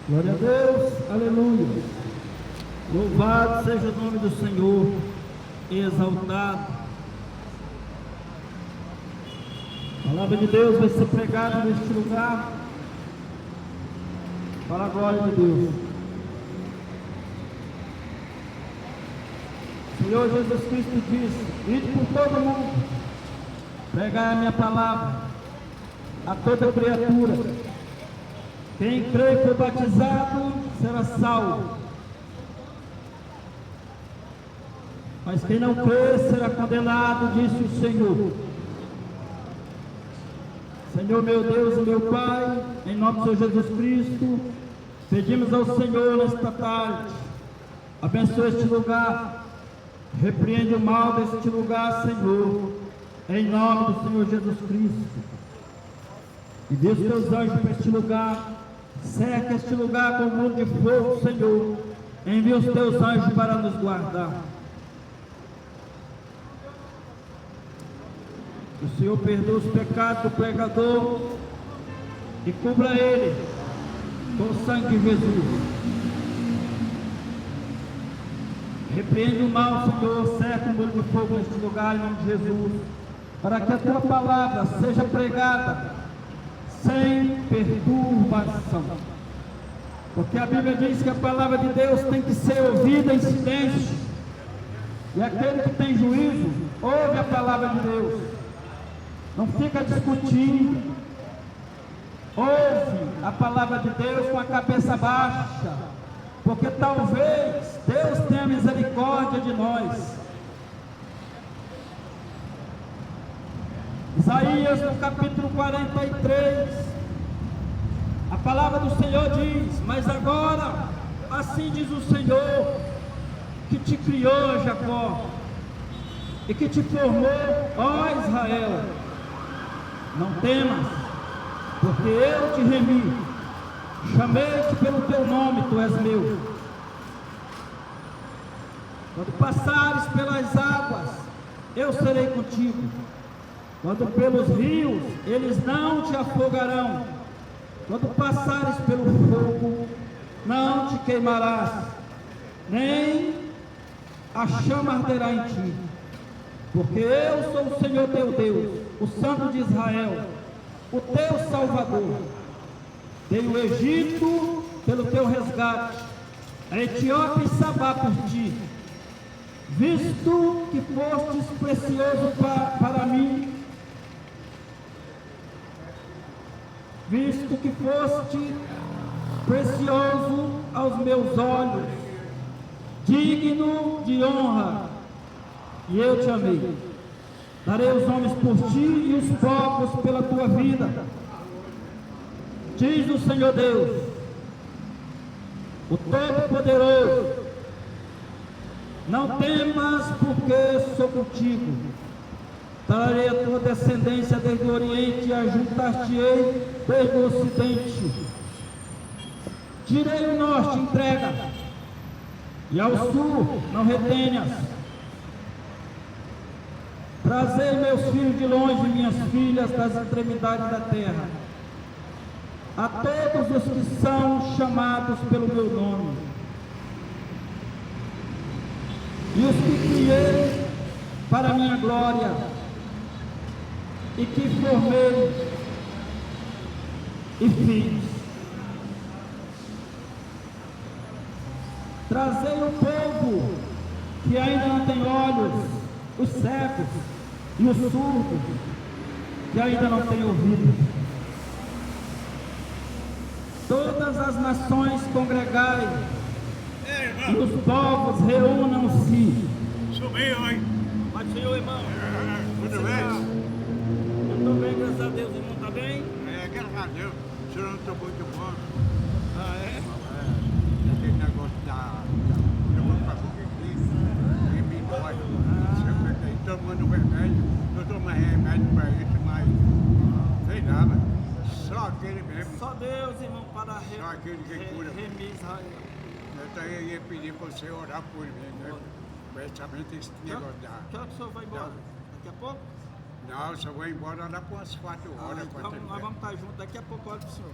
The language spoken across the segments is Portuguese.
Glória a Deus, aleluia. Louvado seja o nome do Senhor, exaltado. A palavra de Deus vai ser pregada neste lugar, para a glória de Deus. O Senhor Jesus Cristo disse: ide por todo mundo, pregai a minha palavra a toda criatura. Quem crê e for batizado será salvo, mas quem não crê será condenado, disse o Senhor. Senhor meu Deus e meu Pai, em nome do Senhor Jesus Cristo, pedimos ao Senhor nesta tarde, abençoa este lugar, repreende o mal deste lugar, Senhor, em nome do Senhor Jesus Cristo. E dê os teus anjos para este lugar, cerca este lugar com um muro de fogo, Senhor. Envia os teus anjos para nos guardar. O Senhor perdoa os pecados do pregador e cubra ele com o sangue de Jesus. Repreende o mal, Senhor, cerca o muro de fogo neste lugar, em nome de Jesus, para que a tua palavra seja pregada sem perturbação, porque a Bíblia diz que a palavra de Deus tem que ser ouvida em silêncio, e aquele que tem juízo ouve a palavra de Deus, não fica discutindo, ouve a palavra de Deus com a cabeça baixa, porque talvez Deus tenha misericórdia de nós. Isaías, no capítulo 43, a palavra do Senhor diz: mas agora, assim diz o Senhor, que te criou, Jacó, e que te formou, ó Israel, não temas, porque eu te remi, chamei-te pelo teu nome, tu és meu. Quando passares pelas águas, eu serei contigo. Quando pelos rios, eles não te afogarão. Quando passares pelo fogo, não te queimarás, nem a chama arderá em ti. Porque eu sou o Senhor teu Deus, o Santo de Israel, o teu Salvador. Dei o Egito pelo teu resgate, a Etiópia e Sabá por ti. Visto que fostes precioso para mim, visto que foste precioso aos meus olhos, digno de honra, e eu te amei. Darei os homens por ti e os povos pela tua vida, diz o Senhor Deus, o Todo-Poderoso. Não temas, porque sou contigo. Trarei a tua descendência desde o Oriente e ajuntar-te-ei desde o Ocidente. Tirei o norte, entrega, e ao sul não retenhas. Trazei meus filhos de longe, minhas filhas das extremidades da terra, a todos os que são chamados pelo meu nome, e os que criei para a minha glória, e que formei e fiz. Trazei o povo que ainda não tem olhos, os cegos e os surdos que ainda não têm ouvido. Todas as nações congregai, e os povos reúnam-se. Sumiu, hein? Mas Senhor, irmão, Tudo bem? eu estou bem, graças a Deus, irmão, está bem? Graças a Deus. O senhor não estou muito bom. Ah, é? Aquele negócio da eu vou para o que e me dói. Sempre tem tomando remédio. Eu tomo remédio para isso, mas sei lá, mas só aquele mesmo. Só Deus, irmão, para Só aquele que cura. remir Israel. Eu também ia pedir para você orar por mim, né? Principalmente esse negócio da. Que hora que o senhor vai embora? Daqui a pouco? Não, eu só vou embora lá por umas 4 horas. Então nós vamos estar juntos. Daqui a pouco eu olho para o senhor.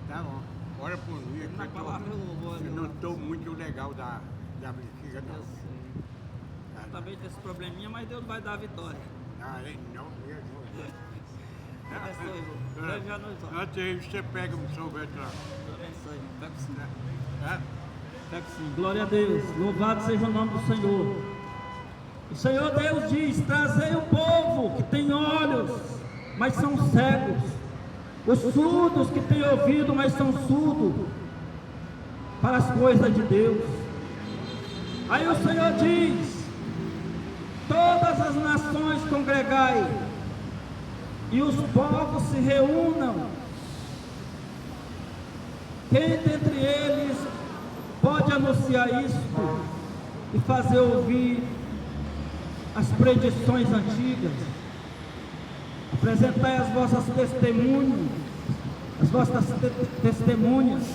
Tá bom. ora por mim, Na palavra eu vou. eu não estou muito legal da bexiga, não. Eu sei. Também tem esse probleminha, mas Deus vai dar a vitória. Ah, não mesmo. Abençoe, irmão. Deus já nos olha. Antes aí você pega um sorvete lá. Deus abençoe, irmão. Pega sim. É? Pega sim. Glória a Deus. Louvado seja o nome do Senhor. O Senhor Deus diz: trazei o povo que tem olhos, mas são cegos. Os surdos que têm ouvido, mas são surdos para as coisas de Deus. Aí o Senhor diz: todas as nações congregai, e os povos se reúnam. Quem dentre eles pode anunciar isto e fazer ouvir as predições antigas? Apresentai as vossas testemunhas,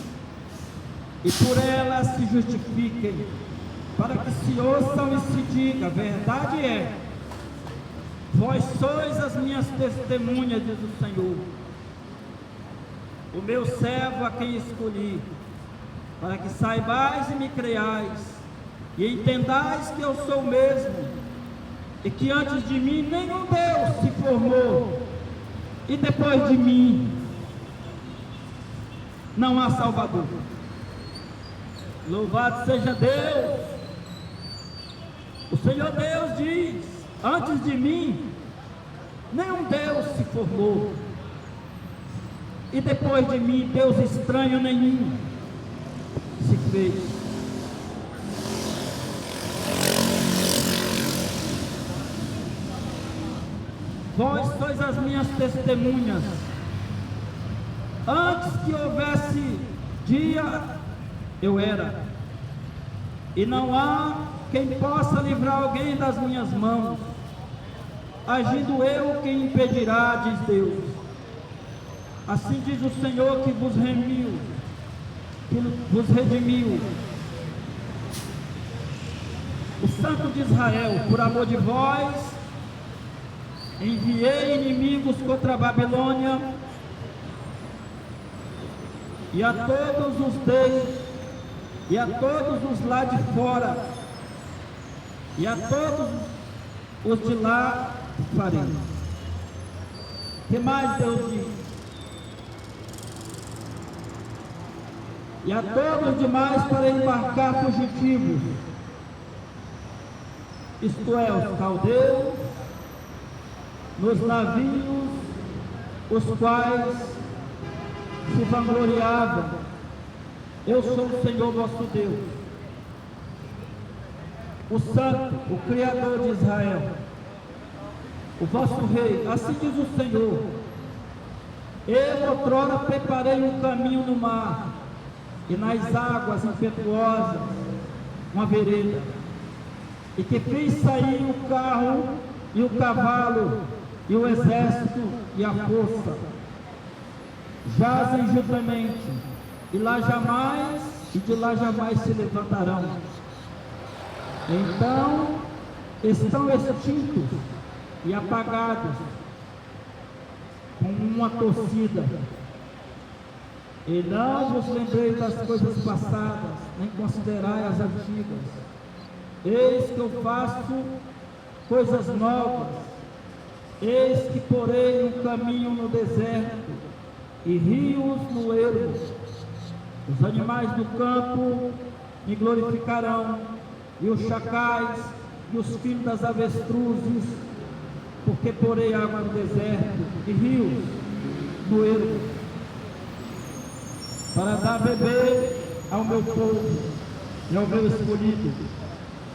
e por elas se justifiquem, para que se ouçam e se diga: verdade é, vós sois as minhas testemunhas, diz o Senhor, o meu servo a quem escolhi, para que saibais e me creais, e entendais que eu sou o mesmo, e que antes de mim nenhum Deus se formou, e depois de mim não há Salvador. Louvado seja Deus. O Senhor Deus diz: antes de mim nenhum Deus se formou, e depois de mim Deus estranho nenhum se fez. Vós sois as minhas testemunhas. Antes que houvesse dia, eu era, e não há quem possa livrar alguém das minhas mãos. Agindo eu, quem impedirá, diz Deus. Assim diz o Senhor que vos redimiu, o Santo de Israel. Por amor de vós enviei inimigos contra a Babilônia, e a todos os dei, e a todos os lá de fora, e a todos os de lá farei. Que mais Deus diz? E a todos os demais farei embarcar fugitivos, isto é, os caldeus, nos navios, os quais se vangloriavam. Eu sou o Senhor vosso Deus, o Santo, o Criador de Israel, o vosso Rei. Assim diz o Senhor: eu outrora preparei um caminho no mar, e nas águas impetuosas uma vereda, e que fiz sair o carro e o cavalo, e o exército e a força. Jazem juntamente, e lá jamais, e de lá jamais se levantarão. Então estão extintos e apagados como uma torcida. E não vos lembrei das coisas passadas, nem considerai as antigas. Eis que eu faço coisas novas. Eis que porei um caminho no deserto e rios no ermo. Os animais do campo me glorificarão, e os chacais e os filhos das avestruzes, porque porei água no deserto e rios no ermo, para dar beber ao meu povo e ao meu escolhido,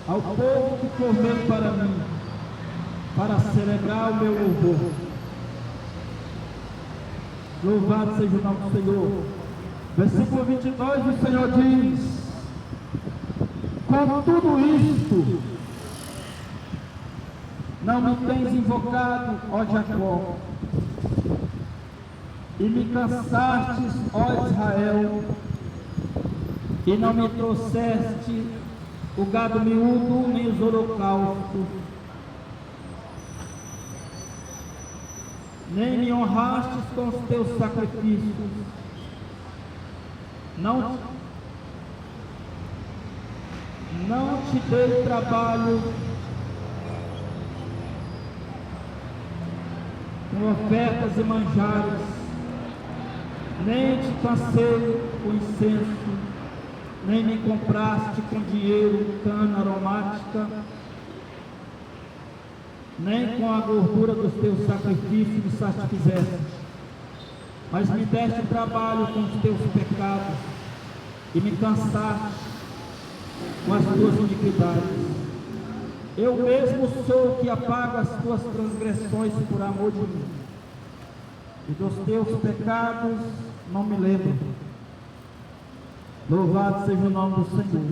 ao povo que formei para mim, para celebrar o meu louvor. Louvado seja o nome do Senhor. Versículo 22, o Senhor diz: com tudo isto, não me tens invocado, ó Jacó, e me cansastes, ó Israel, e não me trouxeste o gado miúdo, nem os holocaustos, nem me honrastes com os teus sacrifícios. Não te dei trabalho com ofertas e manjares, nem te cansei com incenso, nem me compraste com dinheiro cana aromática, nem com a gordura dos teus sacrifícios me satisfizeste, mas me deste trabalho com os teus pecados e me cansaste com as tuas iniquidades. Eu mesmo sou o que apaga as tuas transgressões por amor de mim, e dos teus pecados não me lembro. Louvado seja o nome do Senhor.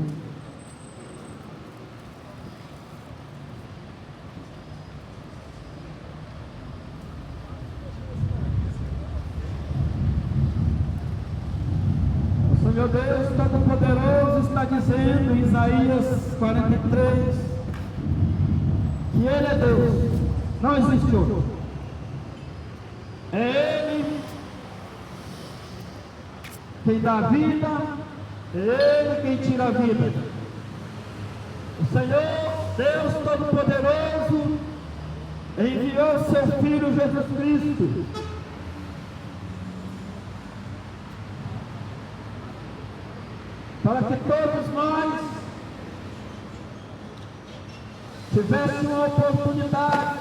O Senhor Deus Todo-Poderoso está dizendo em Isaías 43 que Ele é Deus, não existe outro. É Ele quem dá vida, é Ele quem tira a vida. O Senhor Deus Todo-Poderoso enviou seu Filho Jesus Cristo para que todos nós tivéssemos a oportunidade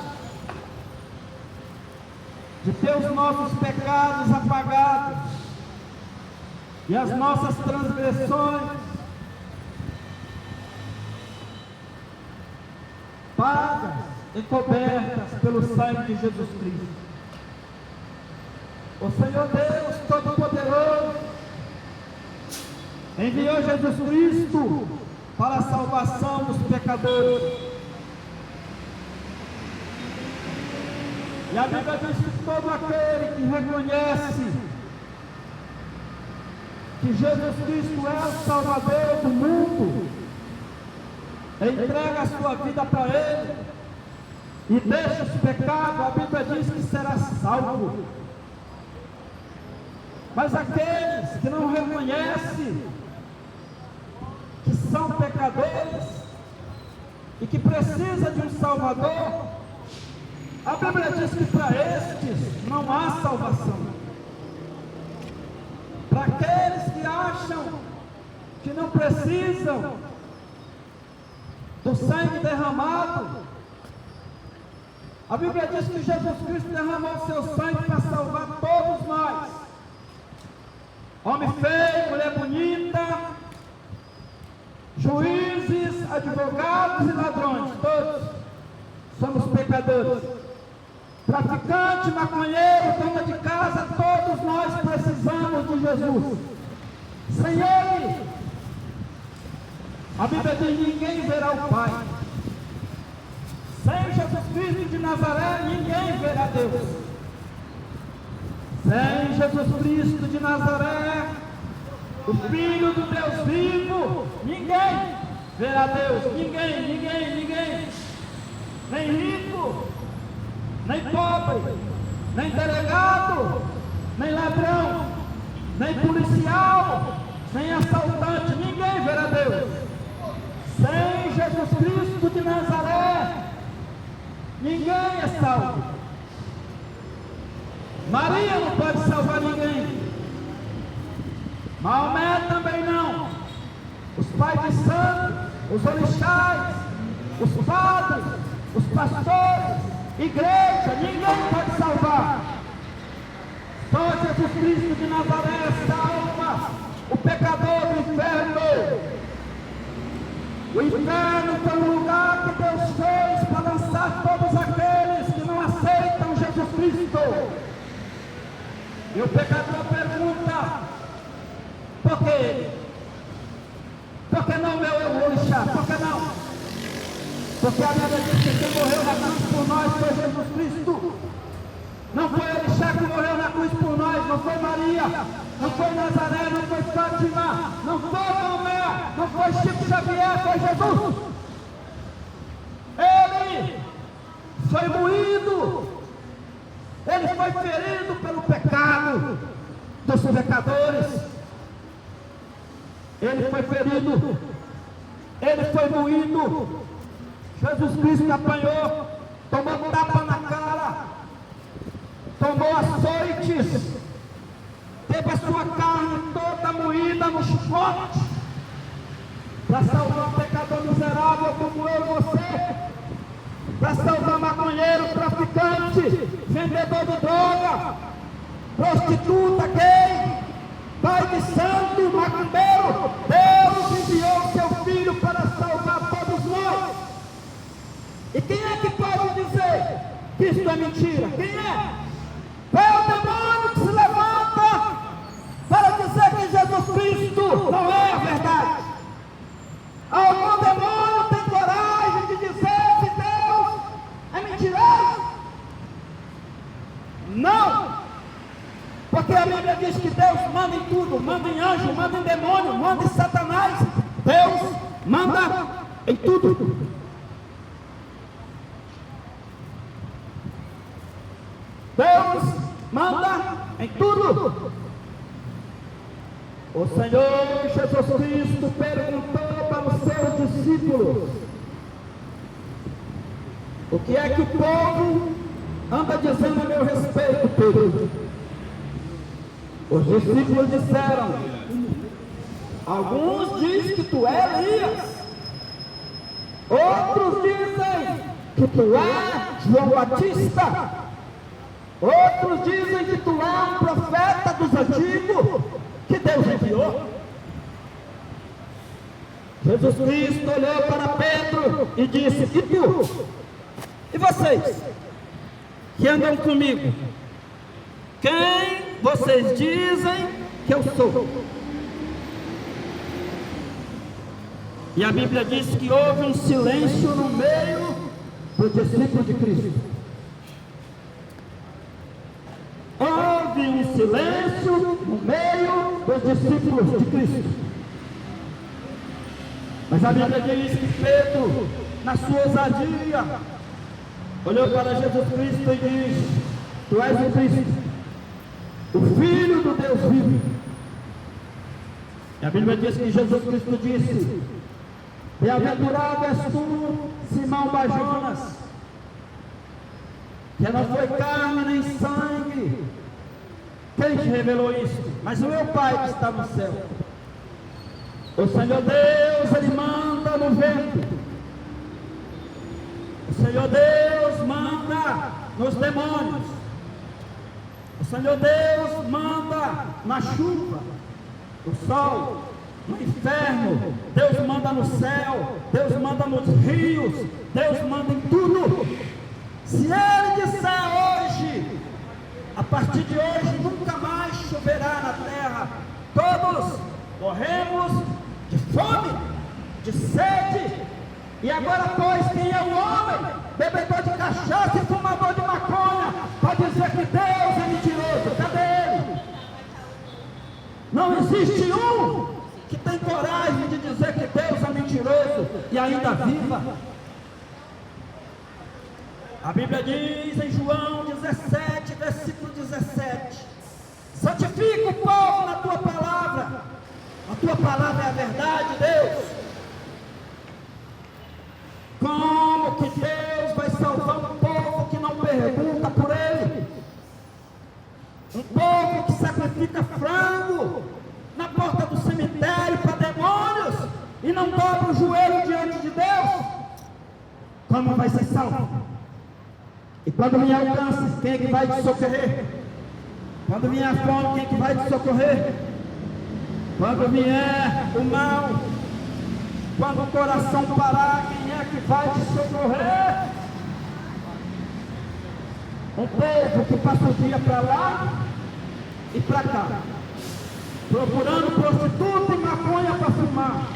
de ter os nossos pecados apagados e as nossas transgressões pagas e cobertas pelo sangue de Jesus Cristo. O Senhor Deus Todo-Poderoso enviou Jesus Cristo para a salvação dos pecadores. E a Bíblia diz que todo aquele que reconhece que Jesus Cristo é o Salvador do mundo, entrega a sua vida para Ele e deixa os pecados, a Bíblia diz que será salvo. Mas aqueles que não reconhecem que são pecadores e que precisam de um Salvador, a Bíblia diz que para estes não há salvação. Para aqueles que acham que não precisam do sangue derramado, a Bíblia diz que Jesus Cristo derramou seu sangue para salvar todos nós. Homem feio, mulher bonita, juízes, advogados e ladrões, todos somos pecadores. Traficante, maconheiro, dona de casa, todos nós precisamos de Jesus. Sem Ele, a Bíblia diz: ninguém verá o Pai. Sem Jesus Cristo de Nazaré, ninguém verá Deus. Sem Jesus Cristo de Nazaré, o Filho do Deus vivo, ninguém verá Deus. Ninguém. Nem rico, nem pobre, nem delegado, nem ladrão, nem policial, nem assaltante, ninguém verá Deus. Sem Jesus Cristo de Nazaré, ninguém é salvo. Maria não pode salvar ninguém. Maomé também não. Os pais de santo, os orixás, os padres, os pastores, igreja, ninguém pode salvar. Só Jesus Cristo de Nazaré salva o pecador do inferno. O inferno foi um lugar que Deus fez para lançar todos aqueles que não aceitam Jesus Cristo. E o pecador pergunta: por quê? Por que não, meu orixá? Por que não? Porque a Bíblia diz que quem morreu na cruz por nós foi Jesus Cristo. Não foi orixá que morreu na cruz por nós, não foi Maria, não foi Nazaré, não foi Fátima, não foi Maomé, não foi Chico Xavier, foi Jesus. Ele foi moído, ele foi ferido pelo pecado dos pecadores. Ele foi ferido, ele foi moído. Jesus Cristo apanhou, tomou tapa na cara, tomou açoites, teve a sua carne toda moída no chicote, para salvar um pecador miserável como eu e você, para salvar maconheiro, traficante, vendedor de droga, prostituta, gay, pai de santo, macumbeiro. Deus enviou seu Filho para salvar todos nós. E quem é que pode dizer que isso é mentira? Quem é? É o demônio que se levanta para dizer que Jesus Cristo não é a verdade. Algum demônio tem coragem de dizer que Deus é mentiroso? Não! Porque a Bíblia diz que Deus manda em tudo, manda em anjo, manda em demônio, manda em Satanás. Deus manda em tudo. Deus manda em tudo. O Senhor Jesus Cristo perguntou para os seus discípulos: o que é que o povo anda dizendo a meu respeito, Pedro? Os discípulos disseram: alguns dizem que tu é Elias, outros dizem que tu é João Batista, outros dizem que tu é um profeta dos antigos que Deus enviou. Jesus Cristo olhou para Pedro e disse: e tu? E vocês que andam comigo, quem vocês dizem que eu sou? E a Bíblia diz que houve um silêncio no meio dos discípulos de Cristo. Houve um silêncio no meio dos discípulos de Cristo. Mas a Bíblia diz que Pedro, na sua ousadia, olhou para Jesus Cristo e disse: tu és o Cristo, o Filho do Deus vivo. E a Bíblia diz que Jesus Cristo disse: bem-aventurado és tu, Simão Bajonas, que não foi carne nem sangue quem te revelou isso, mas o meu Pai que está no céu. O Senhor Deus, Ele manda no vento. O Senhor Deus manda nos demônios. O Senhor Deus manda na chuva, no sol, no inferno. Deus manda no céu, Deus manda nos rios, Deus manda em tudo. Se Ele disser hoje, a partir de hoje nunca mais choverá na terra, todos morremos de fome, de sede. E agora, pois, quem é o homem, bebedor de cachaça e fumador de maconha, para dizer que Deus é mentiroso? Cadê ele? Não existe um que tem coragem de dizer que Deus é mentiroso e ainda viva. A Bíblia diz em João 17, versículo 17: santifica o povo na tua palavra, a tua palavra é a verdade, Deus. Como que Deus vai salvar um povo que não pergunta por Ele? Um povo que sacrifica frango na porta do cemitério para demônios e não dobra o joelho diante de Deus? Como vai ser salvo? E quando vier o câncer, quem é que vai te socorrer? Quando vier a fome, quem é que vai te socorrer? Quando vier o mal, quando o coração parar, quem é que vai te socorrer? Um povo que passa o dia para lá e para cá, procurando prostituta e maconha para fumar,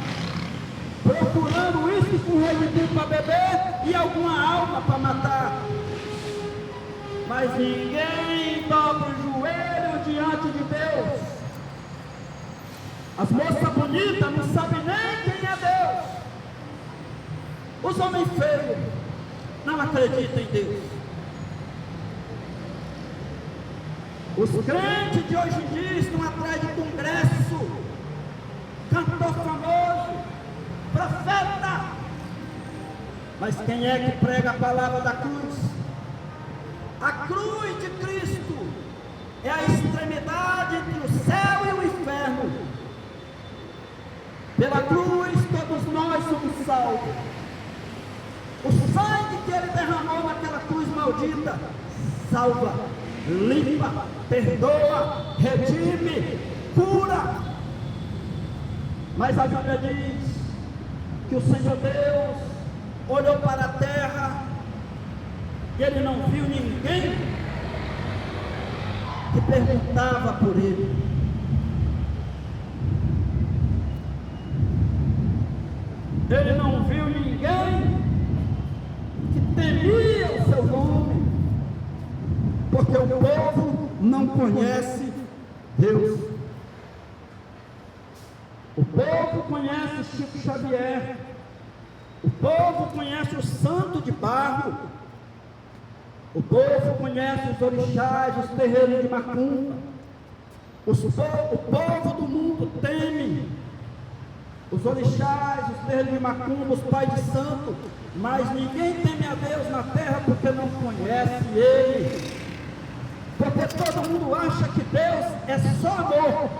procurando uísque com redinho para beber e alguma alma para matar. Mas ninguém dobra o joelho diante de Deus. As moças bonitas não sabem nem quem é Deus. Os homens feios não acreditam em Deus. Os crentes de hoje em dia estão atrás de congresso, cantor famoso, profeta. Mas quem é que prega a palavra da cruz? A cruz de Cristo é a extremidade entre o céu e o inferno. Pela cruz todos nós somos salvos. O sangue que ele derramou naquela cruz maldita salva, limpa, perdoa, redime, cura. Mas a Bíblia diz que o Senhor Deus olhou para a terra e ele não viu ninguém que perguntava por ele. Ele não viu ninguém que temia o seu nome, porque o povo não conhece Deus. O povo conhece Chico Xavier, o povo conhece o santo de barro, o povo conhece os orixás, os terreiros de macumba. O povo do mundo teme os orixás, os terreiros de macumba, os pais de santo, mas ninguém teme a Deus na terra porque não conhece Ele. Porque todo mundo acha que Deus é só amor.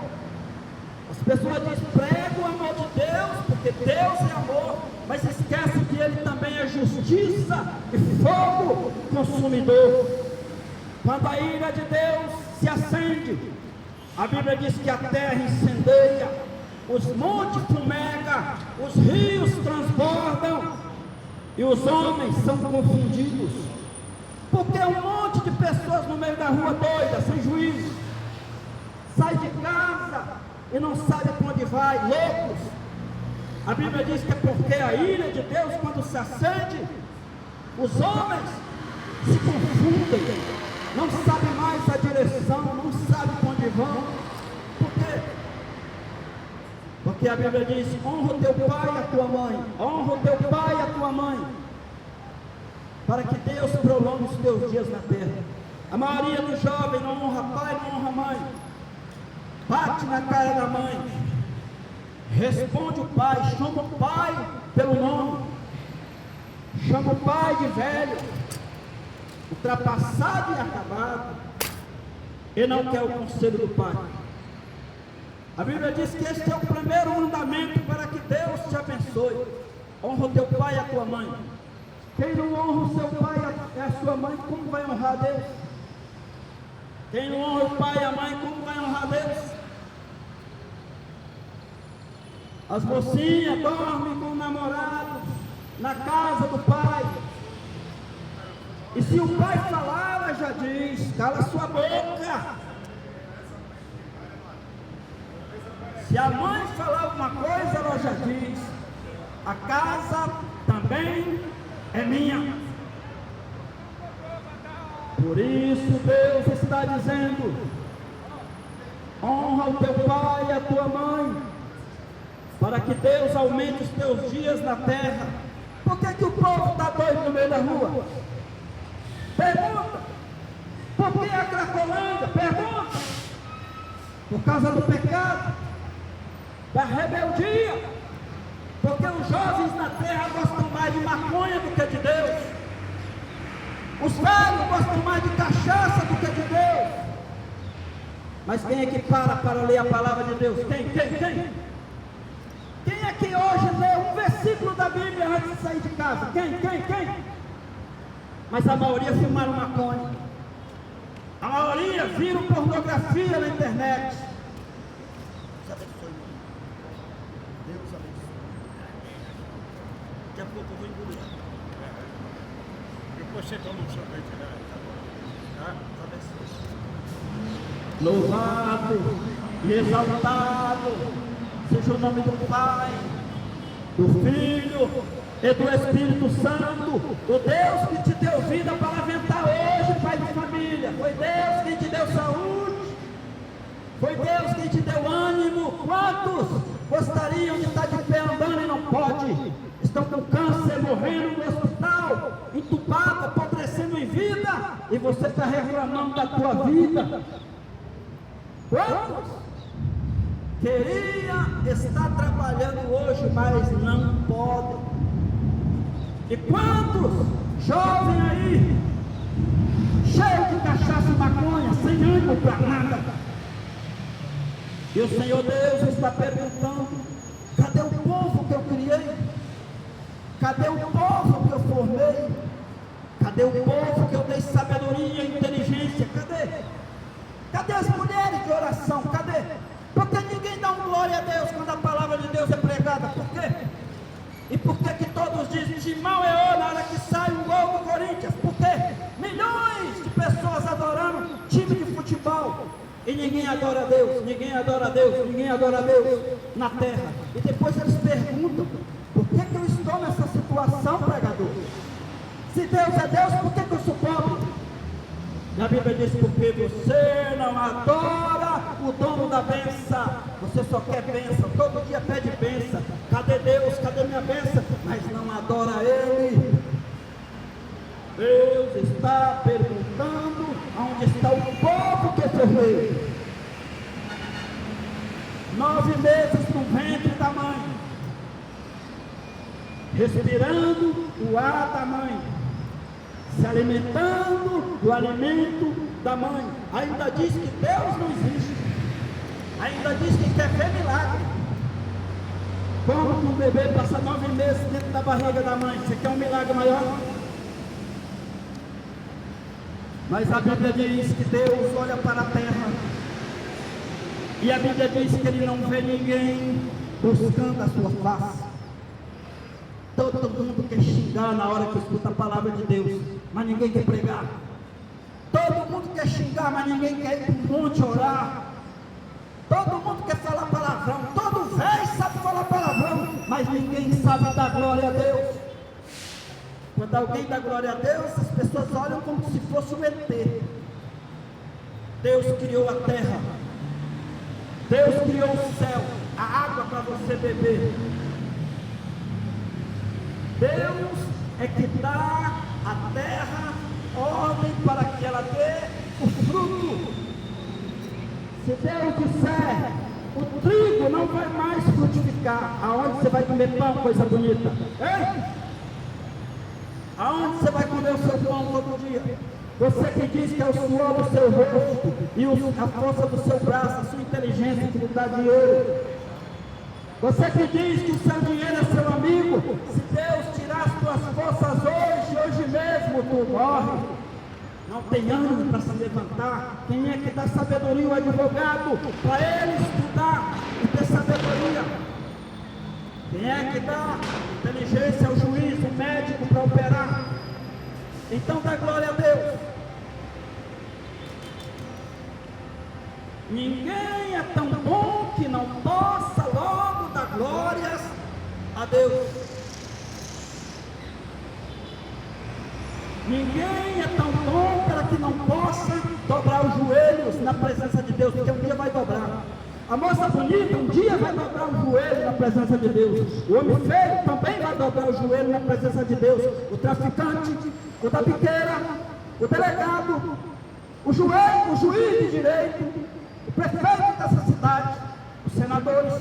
As pessoas despregam o amor de Deus, porque Deus é amor, mas esquecem que Ele também é justiça e fogo consumidor. Quando a ira de Deus se acende, a Bíblia diz que a terra incendeia, os montes fumegam, os rios transbordam e os homens são confundidos. Porque um monte de pessoas no meio da rua doida, sem juízo, sai de casa e não sabe para onde vai, loucos. A Bíblia diz que é porque a ira de Deus, quando se acende, os homens se confundem, não sabem mais a direção, não sabem para onde vão. Por quê? Porque a Bíblia diz: honra o teu pai e a tua mãe, honra o teu pai e a tua mãe, para que Deus prolongue os teus dias na terra. A maioria dos jovens não honra pai, não honra mãe, bate na cara da mãe, responde o pai, chama o pai pelo nome, chama o pai de velho, ultrapassado e acabado, e não quer o conselho do pai. A Bíblia diz que este é o primeiro mandamento para que Deus te abençoe: honra o teu pai e a tua mãe. Quem não honra o seu pai e a sua mãe, como vai honrar Deus? Quem não honra o pai e a mãe, como vai honrar Deus? As mocinhas dormem com o namorado na casa do pai, e se o pai falar, ela já diz: cala sua boca. Se a mãe falar alguma coisa, ela já diz: a casa também é minha. Por isso Deus está dizendo: honra o teu pai e a tua mãe, para que Deus aumente os teus dias na terra. Por que o povo está doido no meio da rua? Pergunta. Por que a Cracolândia? Pergunta. Por causa do pecado, da rebeldia. Porque os jovens na terra gostam mais de maconha do que de Deus. Os velhos gostam mais de cachaça do que de Deus. Mas quem é que para ler a palavra de Deus? Quem? Quem é que hoje lê um versículo da Bíblia antes de sair de casa? Quem? Mas a maioria fumaram maconha. A maioria viram pornografia na internet. Deus abençoe. Deus abençoe. Daqui a pouco eu vou engolir. Depois você toma um sorvete, né? Tá? Louvado e exaltado seja o nome do Pai, do Filho e do Espírito Santo, o Deus que te deu vida para aventar hoje, pai de família. Foi Deus quem te deu saúde, foi Deus quem te deu ânimo. Quantos gostariam de estar de pé andando e não pode? Estão com câncer, morrendo no hospital, entubado, apodrecendo em vida, e você está reclamando da tua vida. Quantos? queria estar trabalhando hoje, mas não pode. E quantos jovens aí, cheios de cachaça e maconha, sem ânimo para nada. E o Senhor Deus está perguntando: cadê o povo que eu criei? Cadê o povo que eu formei? Cadê o povo que eu dei sabedoria e inteligência? Cadê? Cadê as mulheres de oração? Cadê? Por que ninguém dá um glória a Deus quando a palavra de Deus é pregada? Por quê? E por que todos dizem Timão é na hora que sai um gol do Corinthians? Por quê? Milhões de pessoas adorando time de futebol e ninguém adora a Deus, ninguém adora a Deus, ninguém adora a Deus na terra. E depois eles perguntam: por que eu estou nessa situação, pregador? Se Deus é Deus, por que eu sou pobre? E a Bíblia diz: porque você não adora o dono da bênção, você só quer bênção, todo dia pede bênção. Cadê Deus? Cadê minha bênção? Mas não adora Ele. Deus está perguntando: onde está o povo que formei? 9 meses no ventre da mãe, respirando o ar da mãe, se alimentando do alimento da mãe. Ainda diz que Deus não existe, ainda diz que quer ver milagre. Como que um bebê passa 9 meses dentro da barriga da mãe? Você quer um milagre maior? Mas a Bíblia diz que Deus olha para a terra, e a Bíblia diz que Ele não vê ninguém buscando a sua face. Todo mundo quer xingar na hora que escuta a palavra de Deus, mas ninguém quer pregar. Todo mundo quer xingar, mas ninguém quer ir para o monte orar. Todo mundo quer falar palavrão, todo velho sabe falar palavrão, mas ninguém sabe dar glória a Deus. Quando alguém dá glória a Deus, as pessoas olham como se fosse um ET. Deus criou a terra, Deus criou o céu, a água para você beber. Deus é que dá à terra ordem para que ela dê o fruto. Se Deus disser, o trigo não vai mais frutificar, aonde você vai comer pão, coisa bonita? Hein? Aonde você vai comer o seu pão todo dia? Você que diz que é o suor do seu rosto e a força do seu braço, a sua inteligência que lhe dá dinheiro. Você que diz que o seu dinheiro é seu amigo, se Deus tirar as tuas forças hoje mesmo tu morre. Não tem ânimo para se levantar. Quem é que dá sabedoria? O advogado, para ele estudar e ter sabedoria. Quem é que dá inteligência ao juiz, o médico para operar? Então dá glória a Deus. Ninguém é tão bom que não possa logo dar glórias a Deus. Ninguém é tão bom para que não possa dobrar os joelhos na presença de Deus, porque um dia vai dobrar. A moça bonita um dia vai dobrar o joelho na presença de Deus. O homem feio também vai dobrar o joelho na presença de Deus. O traficante, o da biqueira, o delegado, o juiz de direito, o prefeito dessa cidade, os senadores,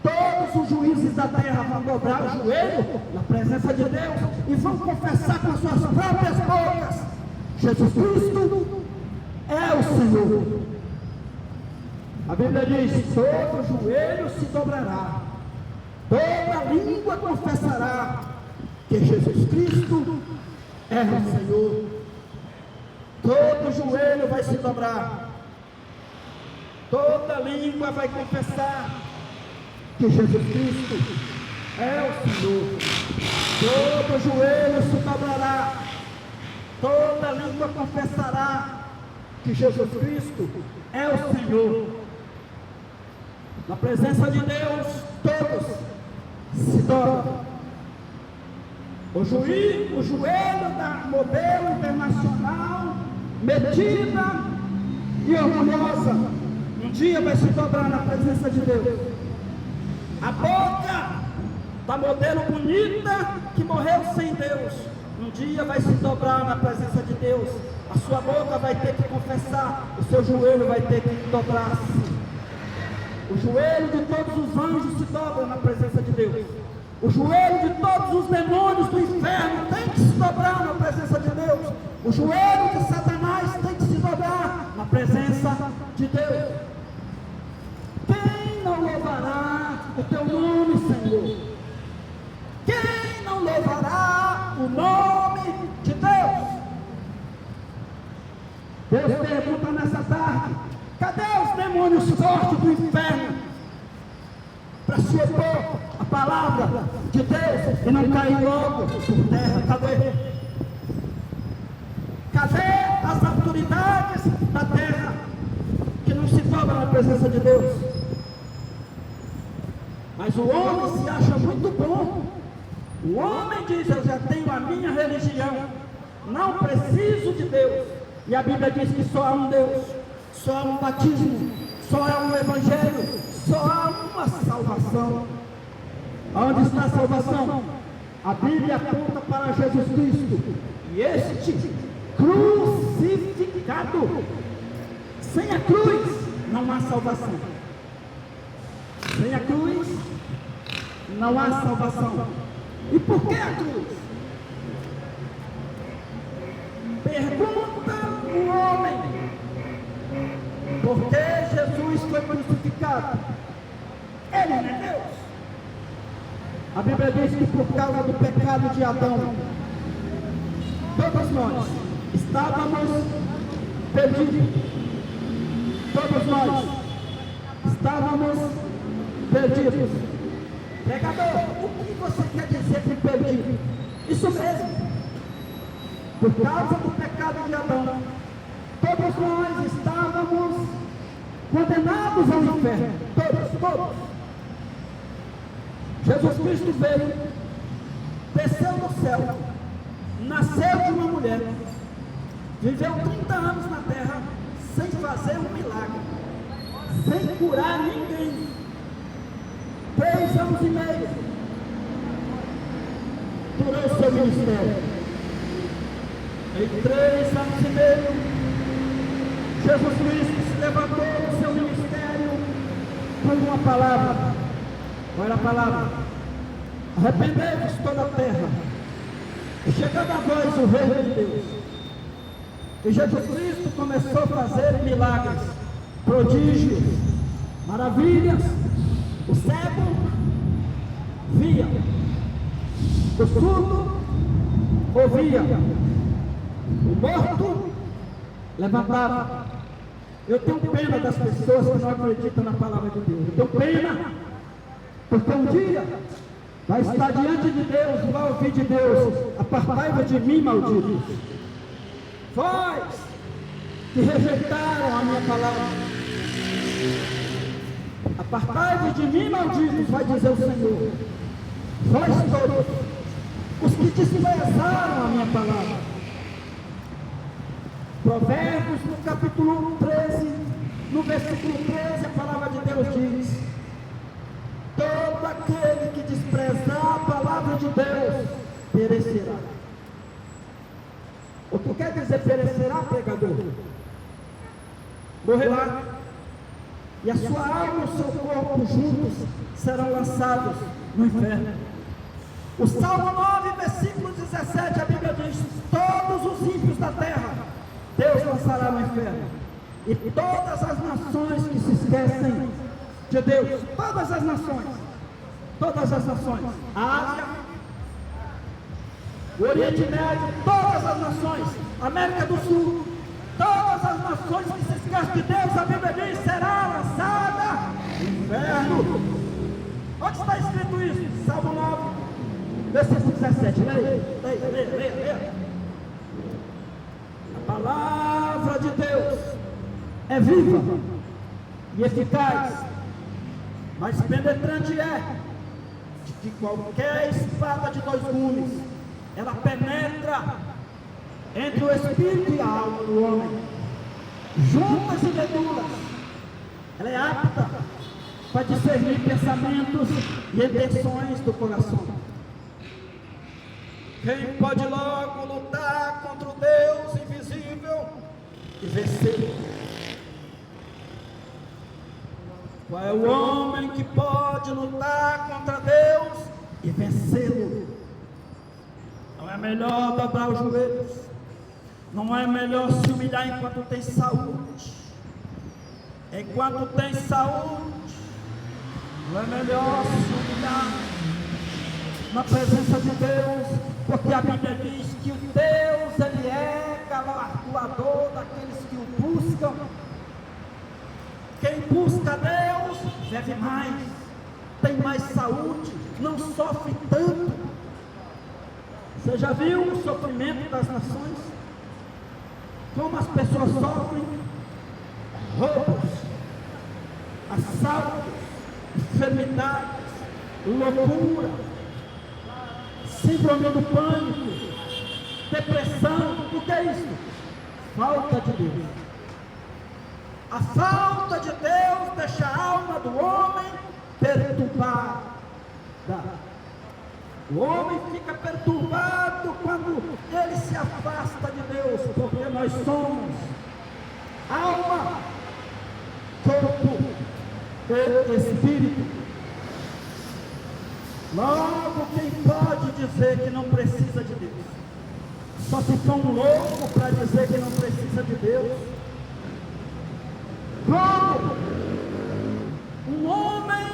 todos os juízes da terra vão dobrar o joelho na presença de Deus e vão confessar com suas próprias bocas: Jesus Cristo é o Senhor. A Bíblia diz: todo joelho se dobrará, toda língua confessará que Jesus Cristo é o Senhor. Todo joelho vai se dobrar, toda língua vai confessar que Jesus Cristo é o Senhor. Todo joelho se dobrará, toda língua confessará que Jesus Cristo é o Senhor. Na presença de Deus, todos se dobram. O joelho da modelo internacional, metida e orgulhosa, um dia vai se dobrar na presença de Deus. A boca da modelo bonita que morreu sem Deus, um dia vai se dobrar na presença de Deus. A sua boca vai ter que confessar, o seu joelho vai ter que dobrar-se. O joelho de todos os anjos se dobra na presença de Deus. O joelho de todos os demônios do inferno tem que se dobrar na presença de Deus. O joelho de Satanás tem que se dobrar na presença de Deus. Quem não louvará o teu nome, Senhor? Quem não louvará o nome de Deus? Deus pergunta nessa tarde: cadê os demônios fortes do inferno para se opor à palavra de Deus e não cair logo por terra? Cadê? Cadê as autoridades da terra que não se dobram na presença de Deus? Mas o homem se acha muito bom. O homem diz: eu já tenho a minha religião, não preciso de Deus. E a Bíblia diz que só há um Deus, só há um batismo, só há um evangelho, só há uma salvação. Onde está a salvação? A Bíblia aponta para Jesus Cristo, e este crucificado. Sem a cruz não há salvação. Sem a cruz não há salvação. E por que a cruz? Pergunta o homem: por que Jesus foi crucificado? Ele não é Deus. A Bíblia diz que por causa do pecado de Adão, todos nós estávamos perdidos. Todos nós estávamos perdidos. Pregador, o que você quer dizer com perdido? Isso mesmo. Por causa do pecado de Adão, todos nós estávamos condenados ao inferno. Todos. Jesus Cristo veio, desceu do céu, nasceu de uma mulher, viveu 30 anos na terra, sem fazer um milagre, sem curar ninguém. 3 anos e meio durou o seu ministério. Em 3 anos e meio, Jesus Cristo se levantou do seu ministério com uma palavra. Qual era a palavra? Arrependei-vos toda a terra, e chegando a vós o reino de Deus. E Jesus Cristo começou a fazer milagres, prodígios, maravilhas. O cego via, o surdo ouvia, o morto levantava. Eu tenho pena das pessoas que não acreditam na palavra de Deus. Eu tenho pena, porque um dia vai estar diante de Deus e vai ouvir de Deus: apartai-vos de mim, malditos, vós que rejeitaram a minha palavra. Apartai-vos de mim, malditos, vai dizer o Senhor, vós todos os que desprezaram a minha palavra. Provérbios, no capítulo 13, no versículo 13, a palavra de Deus diz: todo aquele que desprezar a palavra de Deus perecerá. O que quer dizer perecerá, pregador? Morrerá, e a sua alma e o seu corpo juntos serão lançados no inferno. O Salmo 9, versículo 17, a Bíblia diz: todos os ímpios da terra Deus lançará no inferno, e todas as nações que se esquecem de Deus, todas as nações, a Ásia, o Oriente Médio, todas as nações, América do Sul, todas as nações que se esquecem de Deus, a Bíblia diz, será lançada no inferno. Onde está escrito isso? Salmo 9, versículo 17, leia. A palavra de Deus é viva e eficaz, mais penetrante é de que qualquer espada de 2 gumes. Ela penetra entre o espírito e a alma do homem, juntas e medulas. Ela é apta para discernir pensamentos e intenções do coração. Quem pode logo lutar contra o Deus invisível e vencer? Qual é o homem que pode lutar contra Deus e vencê-lo? Não é melhor dobrar os joelhos? Não é melhor se humilhar enquanto tem saúde? Enquanto tem saúde, não é melhor se humilhar na presença de Deus? Porque a Bíblia diz que o Deus, Ele é galardoador daqueles que o buscam. Quem busca Deus, vive mais, tem mais saúde, não sofre tanto. Você já viu o sofrimento das nações? Como as pessoas sofrem? Roubos, assaltos, enfermidades, loucura, síndrome do pânico, depressão. O que é isso? Falta de Deus. A falta de Deus deixa a alma do homem perturbada. O homem fica perturbado quando ele se afasta de Deus, porque nós somos alma, corpo e espírito. Logo, quem pode dizer que não precisa de Deus? Só se for um louco para dizer que não precisa de Deus. Como um homem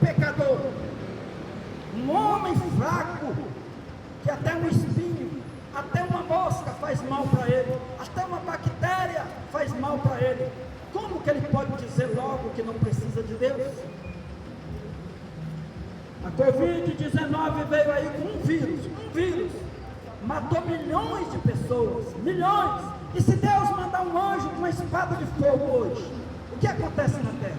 pecador, um homem fraco, que até um espinho, até uma mosca faz mal para ele, até uma bactéria faz mal para ele. Como que ele pode dizer logo que não precisa de Deus? A Covid-19 veio aí com um vírus, matou milhões de pessoas, milhões. E se Deus mandar um anjo com uma espada de fogo hoje, o que acontece na terra?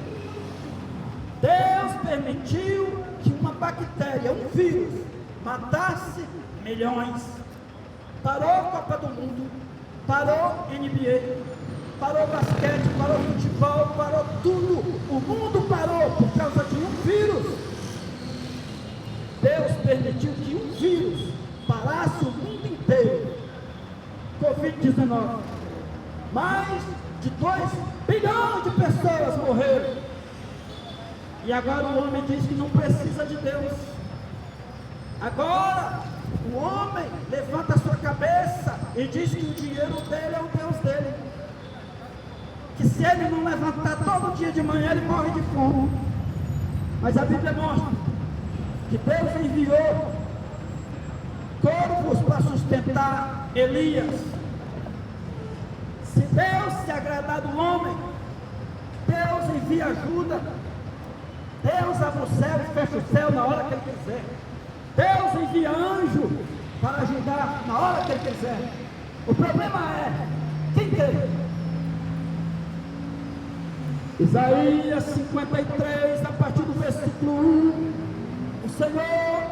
Deus permitiu que uma bactéria, um vírus, matasse milhões. Parou a Copa do Mundo, parou NBA, parou basquete, parou futebol, parou tudo. O mundo parou por causa de um vírus. Deus permitiu que um vírus parasse o mundo inteiro. Covid-19. Mais de 2 bilhões de pessoas morreram. E agora o homem diz que não precisa de Deus. Agora o homem levanta a sua cabeça e diz que o dinheiro dele é o Deus dele. Que se ele não levantar todo dia de manhã, ele morre de fome. Mas a Bíblia mostra que Deus enviou corvos para sustentar Elias. Se Deus se agradar do homem, Deus envia ajuda. Deus abre o céu e fecha o céu na hora que Ele quiser. Deus envia anjo para ajudar na hora que Ele quiser. O problema é quem crê. Isaías 53, a partir do versículo 1, o Senhor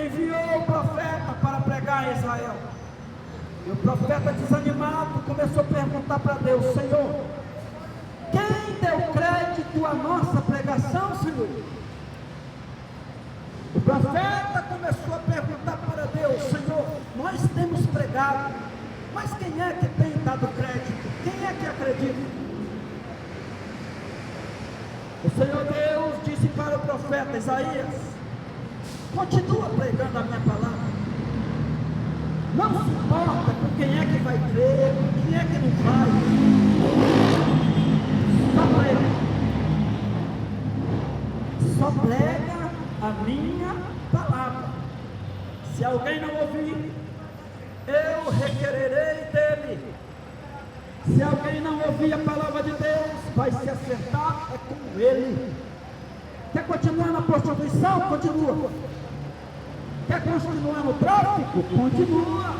enviou o profeta para pregar a Israel. E o profeta desanimado começou a perguntar para Deus: Senhor, quem deu crédito à nossa pregação, Senhor? O profeta começou a perguntar para Deus: Senhor, nós temos pregado, mas quem é que tem dado crédito? Quem é que acredita? O Senhor Deus disse para o profeta Isaías: continua pregando a minha palavra. Não se importa com quem é que vai crer, quem é que não vai. Só prega a minha palavra. Se alguém não ouvir, eu requererei dele. Se alguém não ouvir a palavra de Deus, vai se acertar é com ele. Quer continuar na prostituição? Continua. Quer continuar no tráfico? Continua.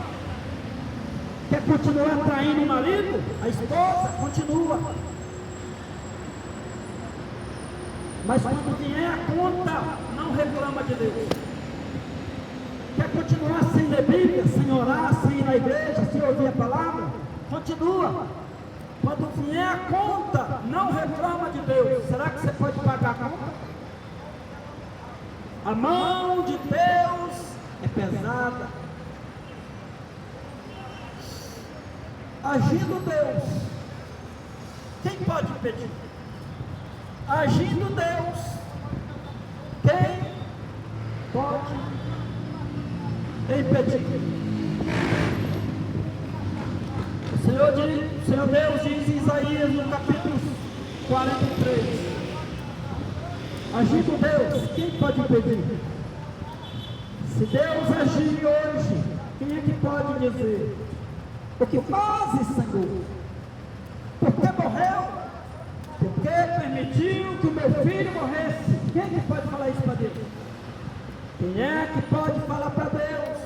Quer continuar traindo o marido, a esposa? Continua. Mas quando vier a conta, não reclama de Deus. Quer continuar sem ler Bíblia, sem orar, sem ir na igreja, sem ouvir a palavra? Continua. Quando vier a conta, não reclama de Deus. Será que você pode pagar a conta? A mão de Deus é pesada. Agindo Deus, quem pode pedir? Agindo Deus, quem pode impedir? O Senhor Deus diz em Isaías no capítulo 43, agindo Deus, quem pode impedir? Se Deus agir hoje, quem é que pode dizer: o que fazes, Senhor? Por que morreu? Por que permitiu que o meu filho morresse? Quem é que pode falar isso para Deus? Quem é que pode falar para Deus?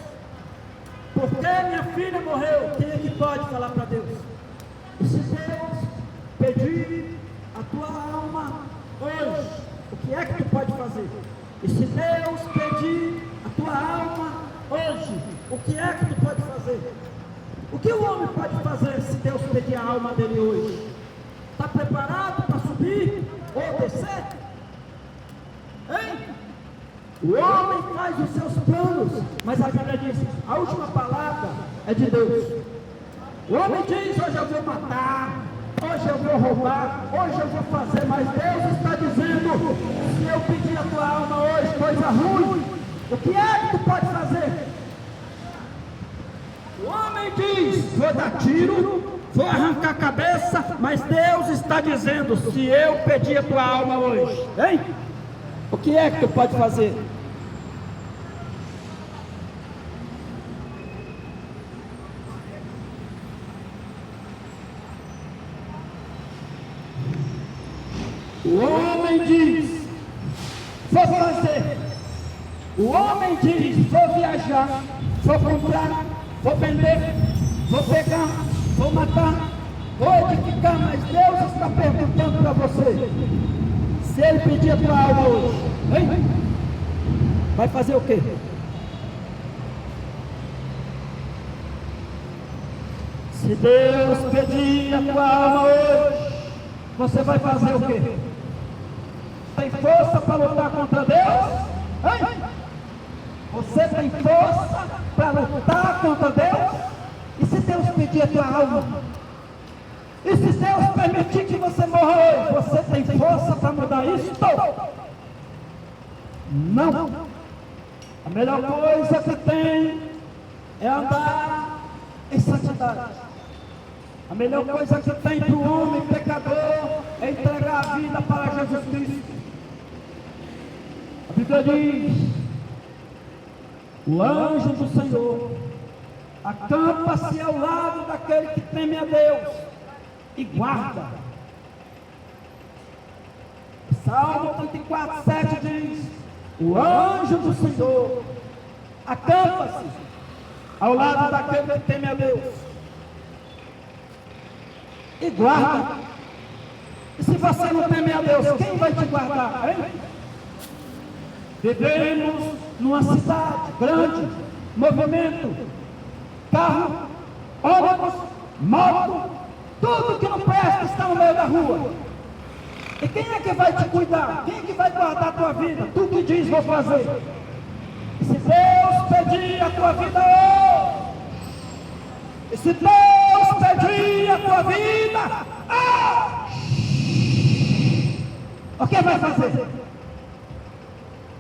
Por que minha filha morreu? Quem é que pode falar para Deus? E se Deus pedir a tua alma hoje, o que é que tu pode fazer? E se Deus pedir a tua alma hoje, o que é que tu pode fazer? O que o homem pode fazer se Deus pedir a alma dele hoje? Está preparado para subir ou descer? Hein? O homem faz os seus planos, mas a Bíblia diz: a última palavra é de Deus. O homem diz: hoje eu vou matar, hoje eu vou roubar, hoje eu vou fazer, mas Deus está dizendo: se eu pedir a tua alma hoje, coisa ruim, o que é que tu pode fazer? O homem diz: vou dar tiro, vou arrancar a cabeça, mas Deus está dizendo: se eu pedir a tua alma hoje, hein? O que é que tu pode fazer? O homem diz: vou fazer. O homem diz: vou viajar, vou comprar, vou vender, vou pegar, vou matar, vou edificar. Mas Deus está perguntando para você: se Ele pedir a tua alma hoje, hein? Vai fazer o quê? Se Deus pedir a tua alma hoje, você vai fazer o quê? Tem força para lutar contra Deus? Hein? Você tem força para lutar contra Deus? E se Deus pedir a tua alma? E se Deus permitir que você morra hoje, você tem força para mudar isso? Não. A melhor coisa que tem é andar em santidade. A melhor coisa que tem para o homem pecador é entregar a vida para Jesus Cristo. A Bíblia diz: o anjo do Senhor acampa-se ao lado daquele que teme a Deus e guarda. Salmo 34, 7 diz: o anjo do Senhor acampa-se ao lado daquele que teme a Deus e guarda. E se você não teme a Deus, quem vai te guardar? Hein? Vivemos numa cidade grande, movimento, carro, ônibus, moto, tudo que não presta está no meio da rua. E quem é que vai te cuidar? Quem é que vai guardar a tua vida? Tu que diz: vou fazer. E se Deus pedir a tua vida hoje, e se Deus pedir a tua vida, o que vai fazer?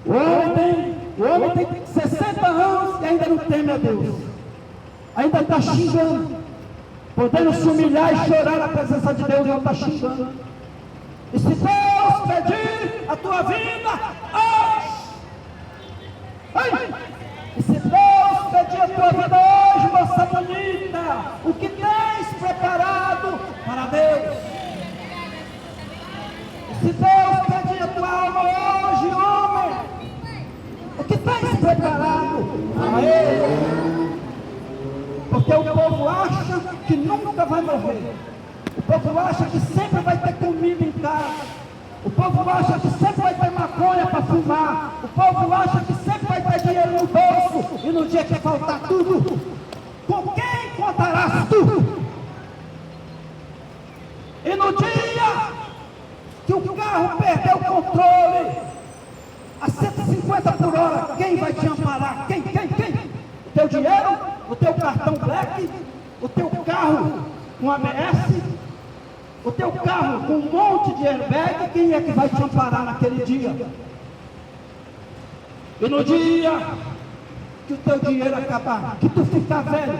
O homem tem 60 anos e ainda não teme a Deus, ainda está xingando, podendo se humilhar e chorar na presença de Deus, não está xingando. E se Deus pedir a tua vida hoje, e se Deus pedir a tua vida hoje, moça bonita, o que tens preparado para Deus? E se Deus pedir a tua alma hoje, homem, o que tens preparado para Ele? Porque o povo acha que nunca vai morrer. O povo acha que sempre vai ter comida em casa. O povo acha que sempre vai ter maconha para fumar. O povo acha que sempre vai ter dinheiro no bolso. E no dia que faltar tudo, com quem contarás tu? E no dia que o carro perder o controle a 150 por hora, quem vai te amparar? Quem? O teu dinheiro? O teu cartão black? O teu carro com ABS? o teu carro com um monte de airbag, quem é que vai te amparar naquele dia? E no dia que o teu dinheiro acabar, que tu ficar velho,